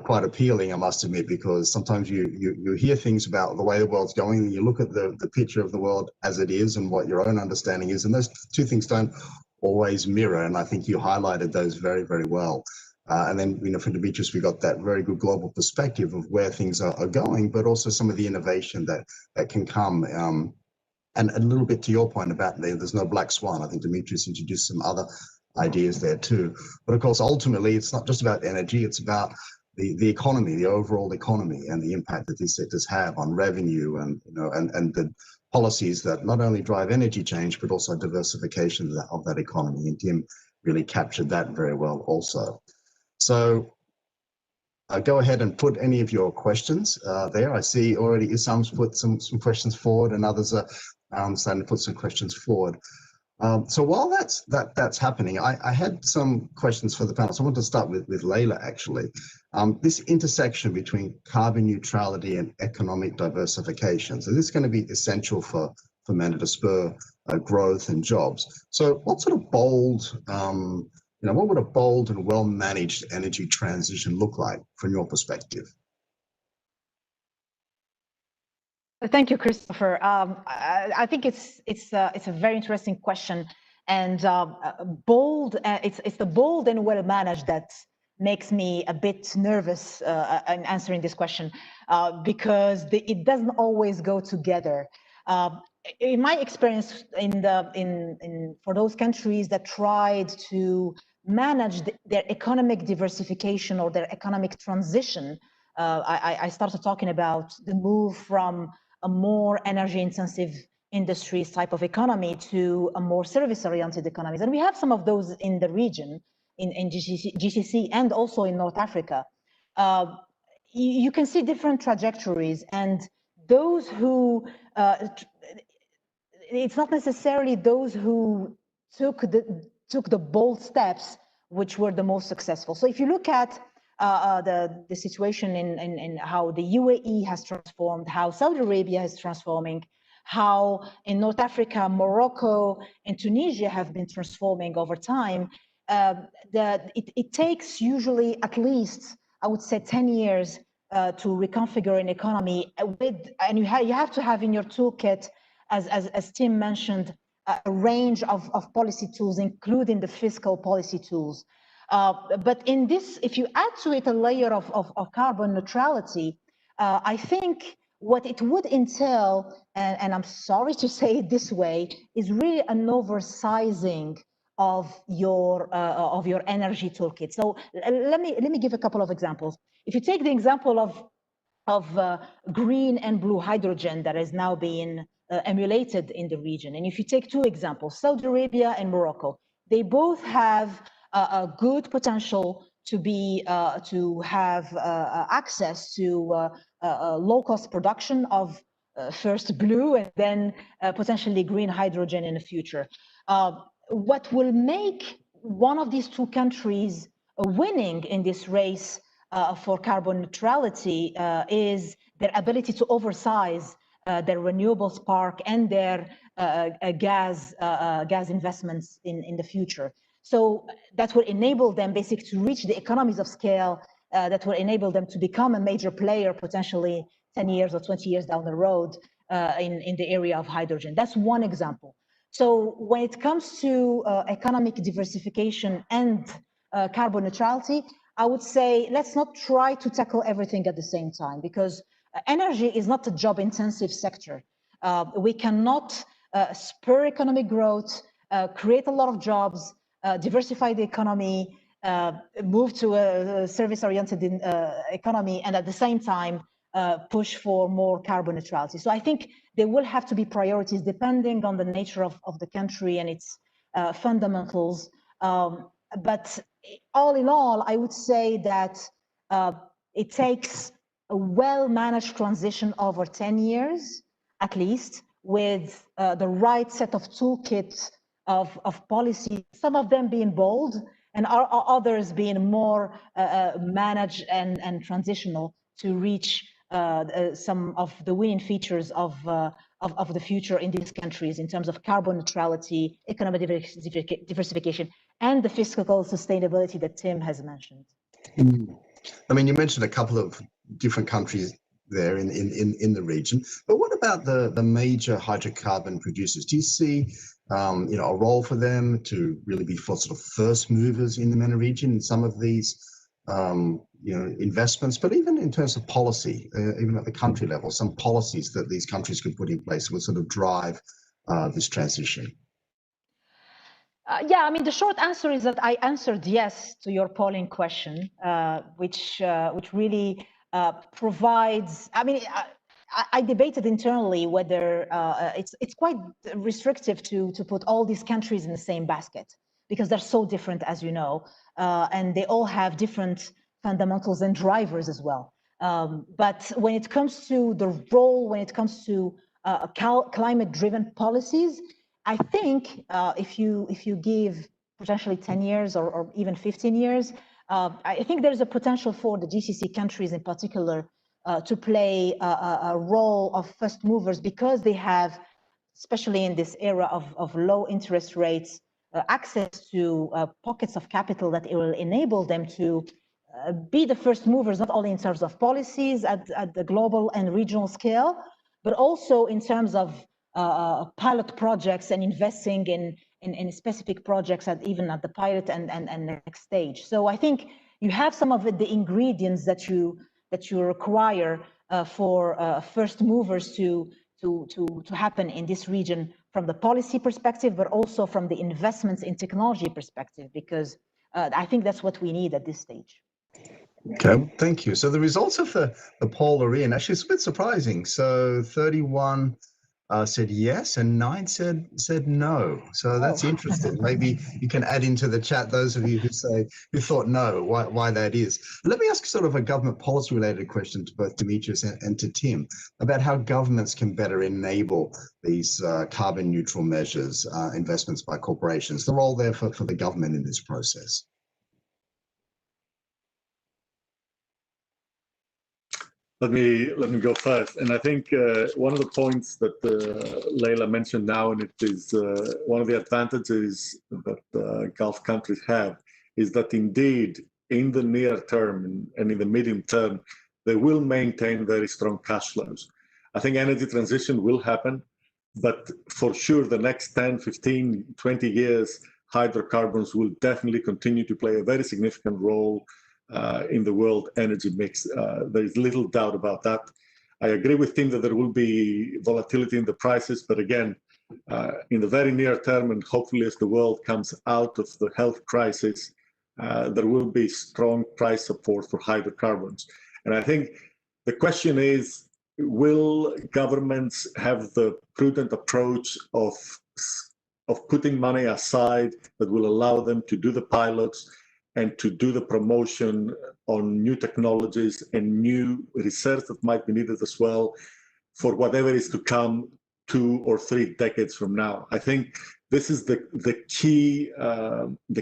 quite appealing, I must admit, because sometimes you hear things about the way the world's going, and you look at the picture of the world as it is and what your own understanding is, and those two things don't always mirror, and I think you highlighted those very, very well. And then, you know, from Demetrius, we got that very good global perspective of where things are going, but also some of the innovation that can come. And a little bit to your point about there's no black swan. I think Demetrius introduced some other ideas there too. But of course, ultimately, it's not just about energy, it's about the economy, the overall economy, and the impact that these sectors have on revenue, and you know, and the policies that not only drive energy change but also diversification of that economy. And Tim really captured that very well also. So go ahead and put any of your questions there. I see already Isam's put some questions forward, and others are starting to put some questions forward. So while that's happening, I had some questions for the panel. So I want to start with Layla, actually. This intersection between carbon neutrality and economic diversification. So this is going to be essential for MENA to spur growth and jobs. So what sort of bold, you know, what would a bold and well-managed energy transition look like from your perspective? Thank you, Christopher. I think it's a very interesting question, and bold. It's the bold and well managed that makes me a bit nervous in answering this question, because it doesn't always go together. In my experience, for those countries that tried to manage their economic diversification or their economic transition, I started talking about the move from a more energy-intensive industries type of economy to a more service-oriented economies. And we have some of those in the region, in GCC and also in North Africa. You can see different trajectories, and those who, it's not necessarily those who took the bold steps which were the most successful. So if you look at the situation in how the UAE has transformed, how Saudi Arabia is transforming, how in North Africa, Morocco and Tunisia have been transforming over time, it takes usually at least, I would say, 10 years to reconfigure an economy and you have to have in your toolkit, as Tim mentioned, a range of policy tools, including the fiscal policy tools. But in this, if you add to it a layer of carbon neutrality, I think what it would entail, and I'm sorry to say it this way, is really an oversizing of your energy toolkit. So let me give a couple of examples. If you take the example of green and blue hydrogen that is now being emulated in the region, and if you take two examples, Saudi Arabia and Morocco, they both have a good potential to be to have access to low-cost production of first blue and then potentially green hydrogen in the future. What will make one of these two countries winning in this race for carbon neutrality is their ability to oversize their renewables park and their gas investments in the future. So that will enable them basically to reach the economies of scale that will enable them to become a major player potentially 10 years or 20 years down the road in the area of hydrogen. That's one example. So when it comes to economic diversification and carbon neutrality, I would say let's not try to tackle everything at the same time, because energy is not a job-intensive sector. We cannot spur economic growth, create a lot of jobs, diversify the economy, move to a service-oriented economy, and at the same time push for more carbon neutrality. So I think there will have to be priorities depending on the nature of the country and its fundamentals. but all in all, I would say that it takes a well-managed transition over 10 years, at least, with the right set of toolkits of policies, some of them being bold and others being more managed and transitional to reach some of the winning features of the future in these countries in terms of carbon neutrality, economic diversification, and the fiscal sustainability that Tim has mentioned. I mean, you mentioned a couple of different countries there in the region, but what about the major hydrocarbon producers? Do you see a role for them to really be sort of first movers in the MENA region in some of these investments, but even in terms of policy, even at the country level, some policies that these countries could put in place would sort of drive this transition? Yeah, I mean, the short answer is that I answered yes to your polling question, which really provides. I mean, I debated internally whether it's quite restrictive to put all these countries in the same basket because they're so different, as you know, and they all have different fundamentals and drivers as well. But when it comes to the role, when it comes to climate-driven policies, I think if you give potentially 10 years or even 15 years, I think there's a potential for the GCC countries in particular to play a role of first movers because they have, especially in this era of low interest rates, access to pockets of capital that it will enable them to be the first movers, not only in terms of policies at the global and regional scale, but also in terms of pilot projects and investing in specific projects even at the pilot and next stage. So I think you have some of the ingredients that you require for first movers to happen in this region from the policy perspective, but also from the investments in technology perspective, because I think that's what we need at this stage. Okay, thank you. So the results of the poll are in. Actually, it's a bit surprising. So 31 said yes, and 9 said no. So that's interesting. Maybe you can add into the chat those of you who thought no, why that is. But let me ask sort of a government policy related question to both Demetrius and to Tim about how governments can better enable these carbon neutral measures, investments by corporations, the role there for the government in this process. Let me go first. And I think one of the points that Leila mentioned now, and it is one of the advantages that Gulf countries have, is that indeed in the near term and in the medium term, they will maintain very strong cash flows. I think energy transition will happen, but for sure the next 10, 15, 20 years, hydrocarbons will definitely continue to play a very significant role in the world energy mix. There is little doubt about that. I agree with Tim that there will be volatility in the prices, but again, in the very near term, and hopefully as the world comes out of the health crisis, there will be strong price support for hydrocarbons. And I think the question is, will governments have the prudent approach of putting money aside that will allow them to do the pilots and to do the promotion on new technologies and new research that might be needed as well for whatever is to come 2 or 3 decades from now? I think this is the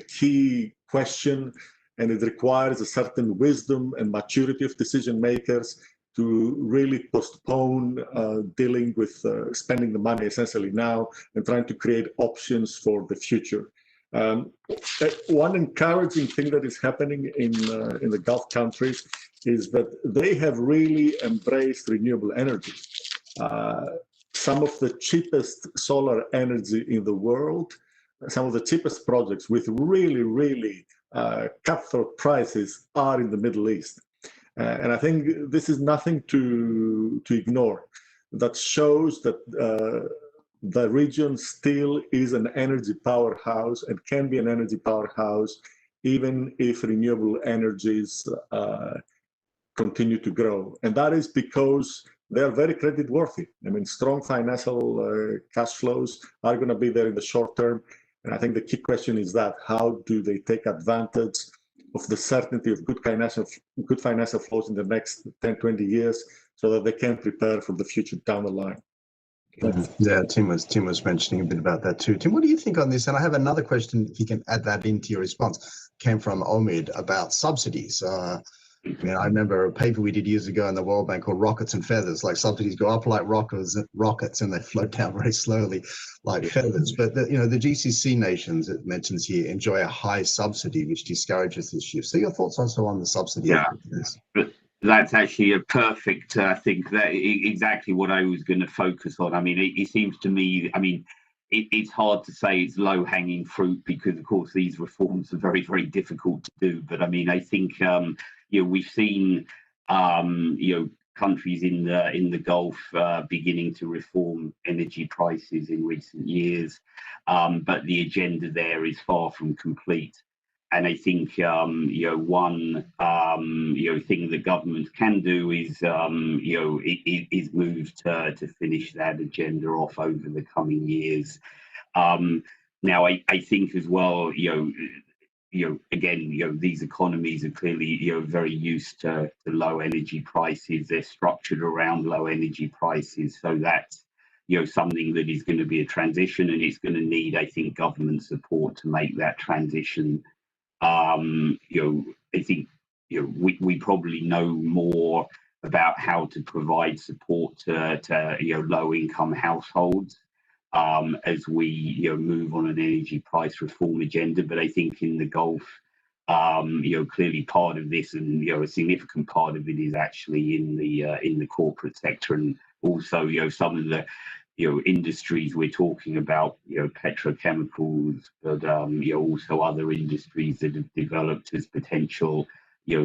key question, and it requires a certain wisdom and maturity of decision makers to really postpone dealing with spending the money essentially now and trying to create options for the future. One encouraging thing that is happening in the Gulf countries is that they have really embraced renewable energy. Some of the cheapest solar energy in the world, some of the cheapest projects with really cutthroat prices are in the Middle East. And I think this is nothing to ignore. That shows that the region still is an energy powerhouse and can be an energy powerhouse even if renewable energies continue to grow. And that is because they are very credit worthy. I mean, strong financial cash flows are going to be there in the short term. And I think the key question is that how do they take advantage of the certainty of good financial flows in the next 10, 20 years so that they can prepare for the future down the line? Yeah, Tim was mentioning a bit about that too. Tim, what do you think on this? And I have another question, if you can add that into your response, came from Omid about subsidies. I remember a paper we did years ago in the World Bank called Rockets and Feathers, like subsidies go up like rockets and they float down very slowly like feathers. But the GCC nations, it mentions here, enjoy a high subsidy, which discourages this shift. So your thoughts also on the subsidy? Yeah, that's actually a perfect, I think that exactly what I was going to focus on. I mean, it seems to me, I mean, it's hard to say it's low-hanging fruit because, of course, these reforms are very, very difficult to do. But I mean, I think we've seen countries in the Gulf beginning to reform energy prices in recent years, but the agenda there is far from complete. And I think one thing that governments can do is is move to finish that agenda off over the coming years. Now I think as well, again, these economies are clearly very used to low energy prices. They're structured around low energy prices, so that's something that is going to be a transition, and it's going to need, I think, government support to make that transition. I think we probably know more about how to provide support to low-income households as we move on an energy price reform agenda. But I think in the Gulf, clearly part of this, and a significant part of it, is actually in the corporate sector, and also some of the industries we're talking about, petrochemicals, but also other industries that have developed as potential,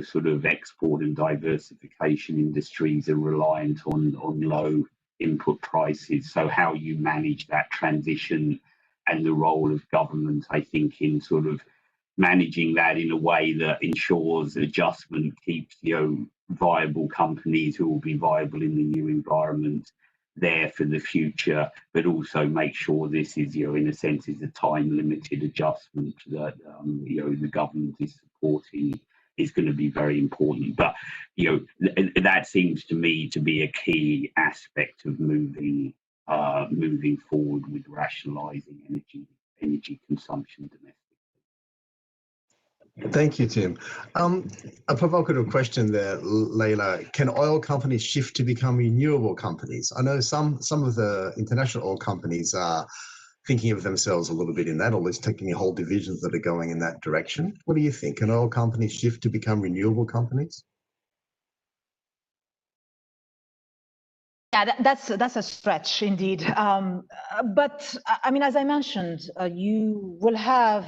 sort of export and diversification industries are reliant on low input prices. So how you manage that transition and the role of government, I think, in sort of managing that in a way that ensures adjustment keeps viable companies who will be viable in the new environment there for the future, but also make sure this is, in a sense, is a time-limited adjustment that the government is supporting, is going to be very important. But that seems to me to be a key aspect of moving forward with rationalising energy consumption domestically. Thank you, Tim. A provocative question there, Leila. Can oil companies shift to become renewable companies? I know some of the international oil companies are thinking of themselves a little bit in that, or at least taking whole divisions that are going in that direction. What do you think? Can oil companies shift to become renewable companies? Yeah, that's a stretch indeed. But I mean, as I mentioned, you will have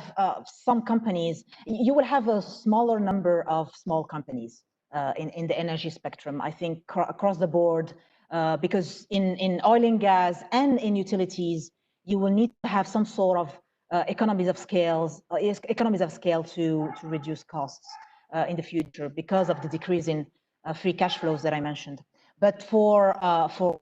some companies, you will have a smaller number of small companies in the energy spectrum, I think, across the board, because in oil and gas and in utilities, you will need to have some sort of economies of scale to reduce costs in the future because of the decrease in free cash flows that I mentioned. But for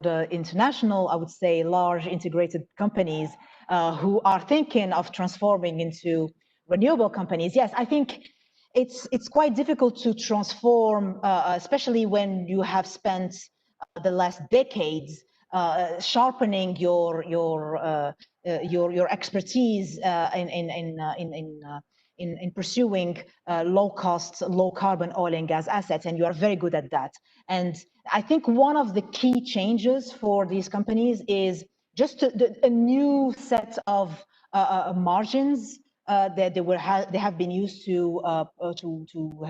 the international, I would say, large integrated companies who are thinking of transforming into renewable companies, yes, I think it's quite difficult to transform, especially when you have spent the last decades sharpening your expertise in pursuing low-cost, low-carbon oil and gas assets, and you are very good at that. And I think one of the key changes for these companies is just a new set of margins that they have been used to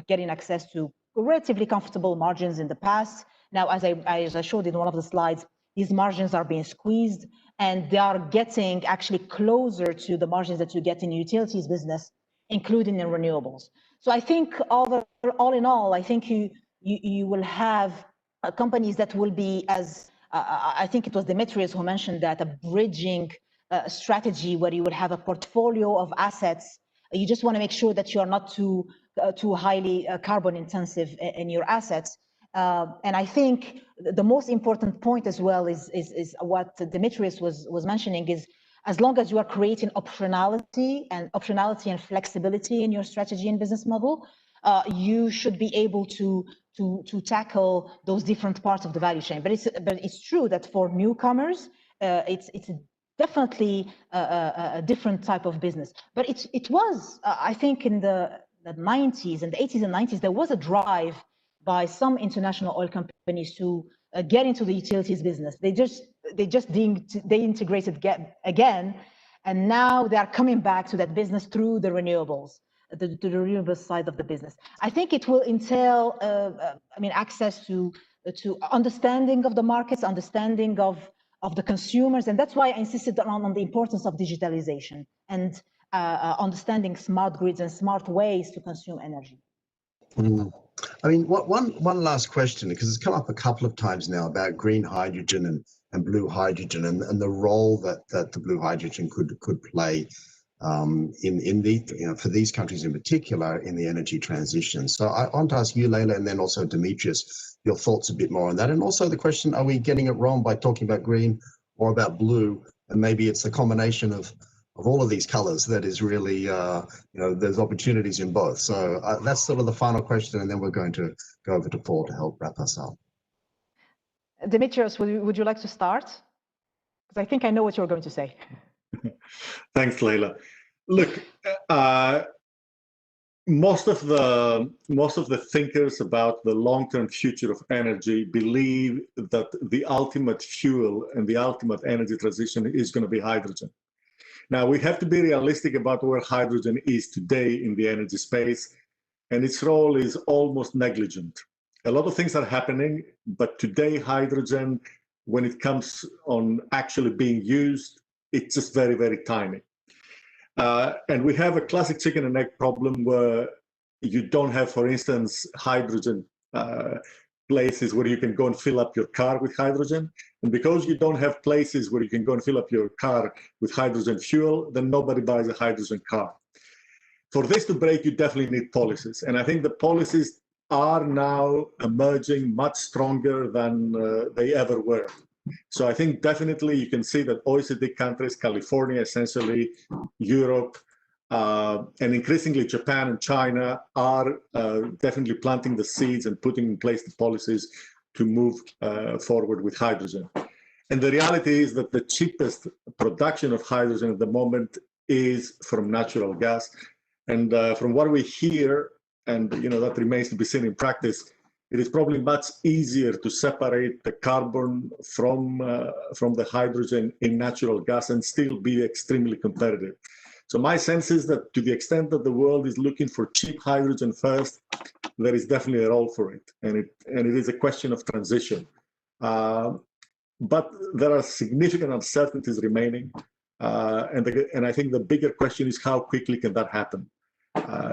getting access to relatively comfortable margins in the past. Now, as I showed in one of the slides, these margins are being squeezed, and they are getting actually closer to the margins that you get in utilities business, including in renewables. So I think all in all, I think you will have companies that will be, as I think it was Demetrius who mentioned that, a bridging strategy where you would have a portfolio of assets. You just want to make sure that you are not too highly carbon intensive in your assets. And I think the most important point as well is what Demetrius was mentioning is as long as you are creating optionality and flexibility in your strategy and business model, you should be able to tackle those different parts of the value chain. But it's true that for newcomers, it's definitely a different type of business. But it was, I think, in the 90s and the 80s and 90s, there was a drive by some international oil companies to get into the utilities business. They just integrated again, and now they are coming back to that business through the renewables, the renewables side of the business. I think it will entail, access to understanding of the markets, understanding of the consumers, and that's why I insisted on the importance of digitalization and understanding smart grids and smart ways to consume energy. Mm. I mean, one last question, because it's come up a couple of times now about green hydrogen and blue hydrogen and the role that the blue hydrogen could play in the, for these countries in particular in the energy transition. So I want to ask you, Leila, and then also Demetrius, your thoughts a bit more on that. And also the question, are we getting it wrong by talking about green or about blue? And maybe it's a combination of all of these colors that is really, there's opportunities in both. So that's sort of the final question, and then we're going to go over to Paul to help wrap us up. Demetrios, would you like to start? Because I think I know what you're going to say. Thanks, Leila. Look, most of the thinkers about the long-term future of energy believe that the ultimate fuel and the ultimate energy transition is going to be hydrogen. Now, we have to be realistic about where hydrogen is today in the energy space, and its role is almost negligent. A lot of things are happening, but today hydrogen, when it comes on actually being used, it's just very, very tiny. And we have a classic chicken and egg problem where you don't have, for instance, hydrogen places where you can go and fill up your car with hydrogen. And because you don't have places where you can go and fill up your car with hydrogen fuel, then nobody buys a hydrogen car. For this to break, you definitely need policies. And I think the policies are now emerging much stronger than they ever were. So I think definitely you can see that OECD countries, California, essentially, Europe, and increasingly Japan and China are definitely planting the seeds and putting in place the policies to move forward with hydrogen. And the reality is that the cheapest production of hydrogen at the moment is from natural gas. And from what we hear, and that remains to be seen in practice, it is probably much easier to separate the carbon from the hydrogen in natural gas and still be extremely competitive. So my sense is that to the extent that the world is looking for cheap hydrogen first, there is definitely a role for it, and it is a question of transition. But there are significant uncertainties remaining, and I think the bigger question is how quickly can that happen?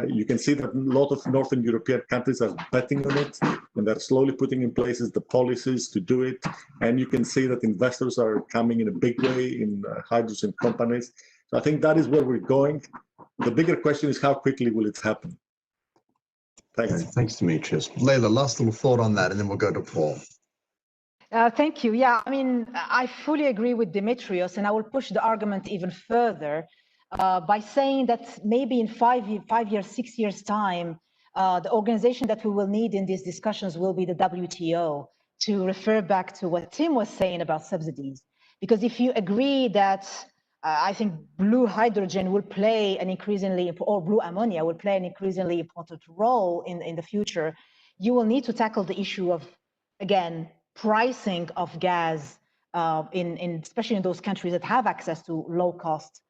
You can see that a lot of Northern European countries are betting on it, and they're slowly putting in place the policies to do it. And you can see that investors are coming in a big way in hydrogen companies. So I think that is where we're going. The bigger question is how quickly will it happen? Thanks. Okay, thanks, Demetrius. Leila, last little thought on that, and then we'll go to Paul. Thank you. Yeah, I mean, I fully agree with Demetrios, and I will push the argument even further by saying that maybe in 5 years, 6 years' time, the organization that we will need in these discussions will be the WTO, to refer back to what Tim was saying about subsidies. Because if you agree that I think blue hydrogen will play an increasingly, or blue ammonia will play an increasingly important role in the future, you will need to tackle the issue of, again, pricing of gas, especially in those countries that have access to low-cost,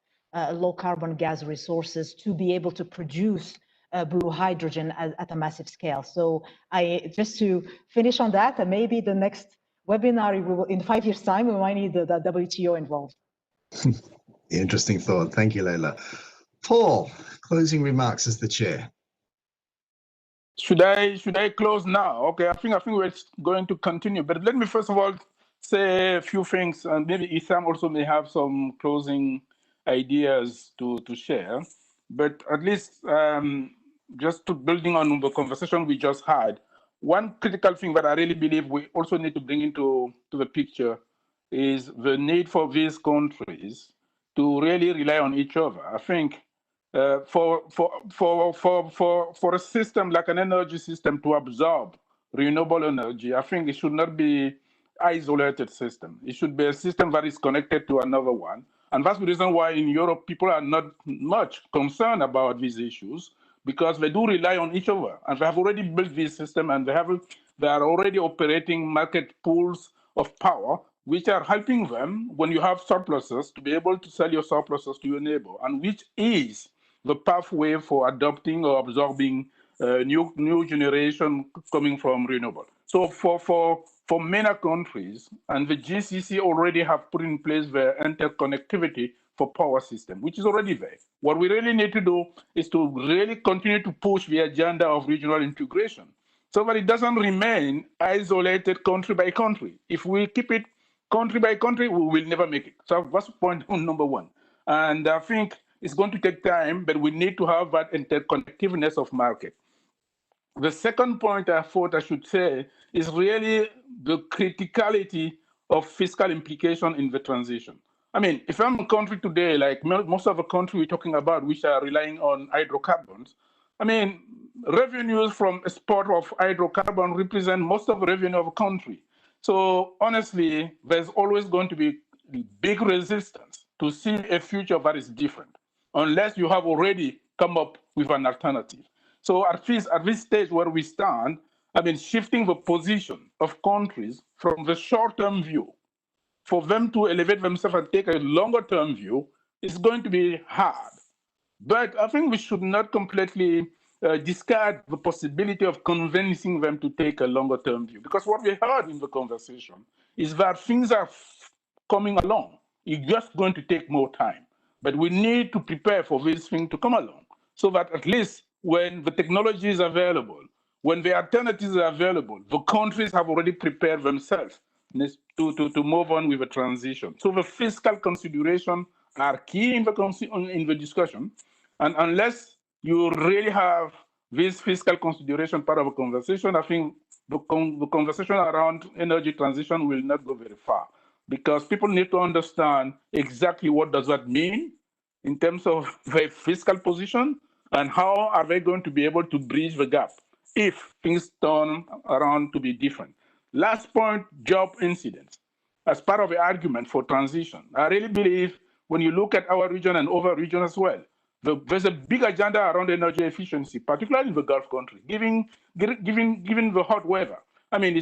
low-carbon gas resources to be able to produce blue hydrogen at a massive scale. So just to finish on that, and maybe the next webinar, in 5 years' time, we might need the WTO involved. Interesting thought. Thank you, Leila. Paul, closing remarks as the chair. Should I close now? Okay, I think we're going to continue. But let me first of all say a few things, and maybe Issam also may have some closing ideas to share. But at least just to building on the conversation we just had, one critical thing that I really believe we also need to bring into the picture is the need for these countries to really rely on each other. I think for a system like an energy system to absorb renewable energy, I think it should not be isolated system. It should be a system that is connected to another one. And that's the reason why in Europe people are not much concerned about these issues, because they do rely on each other. And they have already built this system, and they are already operating market pools of power, which are helping them when you have surpluses to be able to sell your surpluses to your neighbor, and which is the pathway for adopting or absorbing new generation coming from renewable. So for MENA countries, and the GCC already have put in place the interconnectivity for power system, which is already there. What we really need to do is to really continue to push the agenda of regional integration so that it doesn't remain isolated country by country. If we keep it country by country, we will never make it. So that's point number one. And I think it's going to take time, but we need to have that interconnectiveness of market. The second point I thought I should say is really the criticality of fiscal implication in the transition. I mean, if I'm a country today, like most of the country we're talking about, which are relying on hydrocarbons, I mean, revenues from export of hydrocarbon represent most of the revenue of a country. So honestly, there's always going to be big resistance to see a future that is different, unless you have already come up with an alternative. So at least at this stage where we stand, I mean, shifting the position of countries from the short-term view, for them to elevate themselves and take a longer-term view is going to be hard. But I think we should not completely discard the possibility of convincing them to take a longer term view. Because what we heard in the conversation is that things are coming along. It's just going to take more time. But we need to prepare for this thing to come along so that at least when the technology is available, when the alternatives are available, the countries have already prepared themselves to move on with the transition. So the fiscal considerations are key in the discussion. And unless you really have this fiscal consideration part of a conversation, I think the conversation around energy transition will not go very far, because people need to understand exactly what does that mean in terms of their fiscal position, and how are they going to be able to bridge the gap if things turn around to be different. Last point, job incidents. As part of the argument for transition, I really believe when you look at our region and other regions as well, there's a big agenda around energy efficiency, particularly in the Gulf country, given the hot weather. I mean,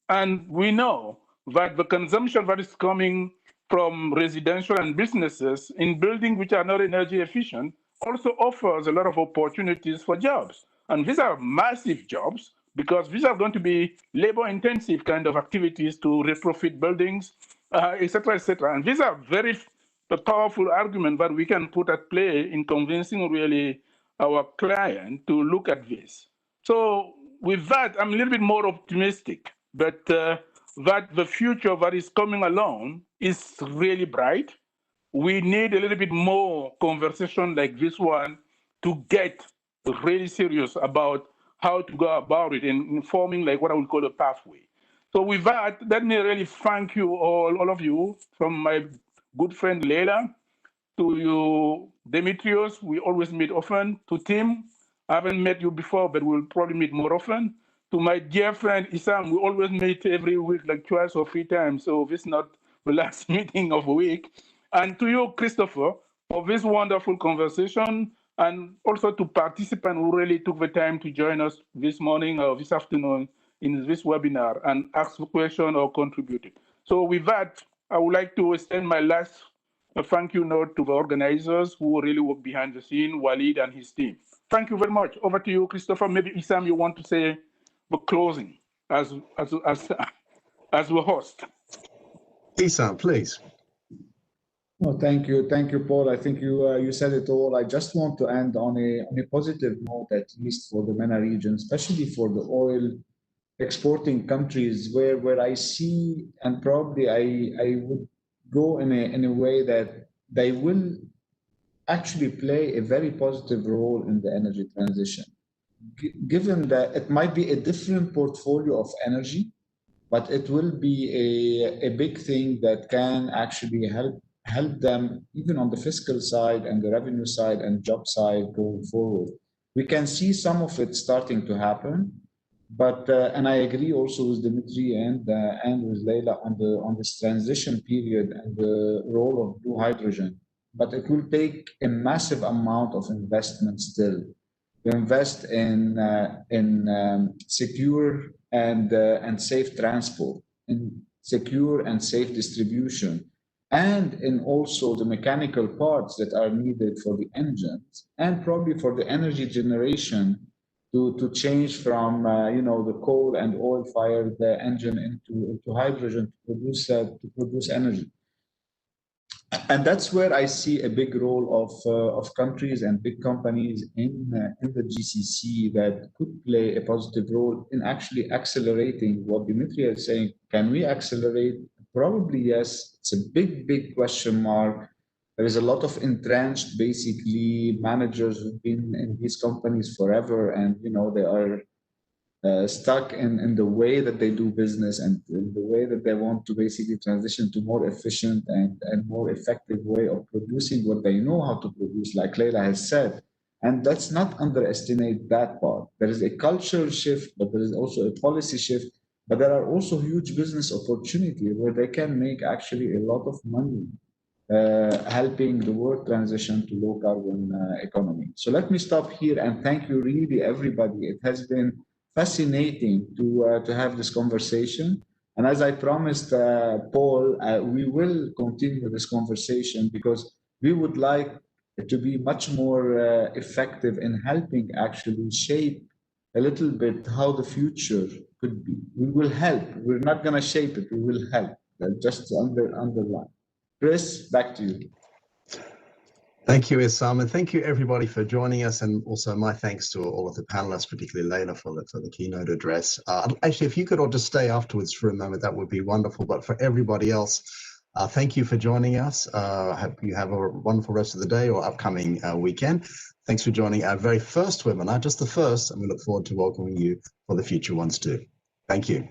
and we know that the consumption that is coming from residential and businesses in buildings which are not energy efficient also offers a lot of opportunities for jobs. And these are massive jobs, because these are going to be labor-intensive kind of activities to retrofit buildings, et cetera, et cetera. And these are very powerful arguments that we can put at play in convincing really our client to look at this. So with that, I'm a little bit more optimistic, but that the future that is coming along is really bright. We need a little bit more conversation like this one to get really serious about how to go about it and informing like what I would call a pathway. So with that, let me really thank you all of you, from my good friend Leila to you, Demetrios. We always meet often. To Tim, I haven't met you before, but we'll probably meet more often. To my dear friend Isam, we always meet every week, like twice or three times. So this is not the last meeting of the week. And to you, Christopher, for this wonderful conversation, and also to participants who really took the time to join us this morning or this afternoon in this webinar and ask a question or contributed. So with that, I would like to extend my last thank you note to the organizers who really work behind the scene, Walid and his team. Thank you very much. Over to you, Christopher. Maybe Isam, you want to say the closing as the host. Isam, please. No, thank you, Paul. I think you said it all. I just want to end on a positive note, at least for the MENA region, especially for the oil exporting countries, where I see, and probably I would go in a way that they will actually play a very positive role in the energy transition, given that it might be a different portfolio of energy, but it will be a big thing that can actually help them even on the fiscal side and the revenue side and job side going forward. We can see some of it starting to happen, but and I agree also with Dimitri and with Leila on this transition period and the role of blue hydrogen. But it will take a massive amount of investment still to invest in secure and safe transport, in secure and safe distribution, and in also the mechanical parts that are needed for the engines, and probably for the energy generation to change from the coal and oil fired engine into hydrogen to produce energy. And that's where I see a big role of countries and big companies in the GCC that could play a positive role in actually accelerating what Dimitri is saying. Can we accelerate? Probably yes. It's a big question mark. There is a lot of entrenched, basically, managers who've been in these companies forever, and they are stuck in the way that they do business and in the way that they want to basically transition to more efficient and more effective way of producing what they know how to produce, like Leila has said. And let's not underestimate that part. There is a cultural shift, but there is also a policy shift. But there are also huge business opportunities where they can make actually a lot of money helping the world transition to low carbon economy. So let me stop here and thank you really everybody. It has been fascinating to have this conversation. And as I promised Paul, we will continue this conversation because we would like to be much more effective in helping actually shape a little bit how the future could be. We will help. We're not going to shape it. We will help. Just to underline. Chris, back to you. Thank you, Issam, and thank you everybody for joining us, and also my thanks to all of the panelists, particularly Leila for the keynote address. Actually, if you could all just stay afterwards for a moment, that would be wonderful. But for everybody else, thank you for joining us. Hope you have a wonderful rest of the day or upcoming weekend. Thanks for joining our very first webinar, just the first, and we look forward to welcoming you for the future ones too. Thank you.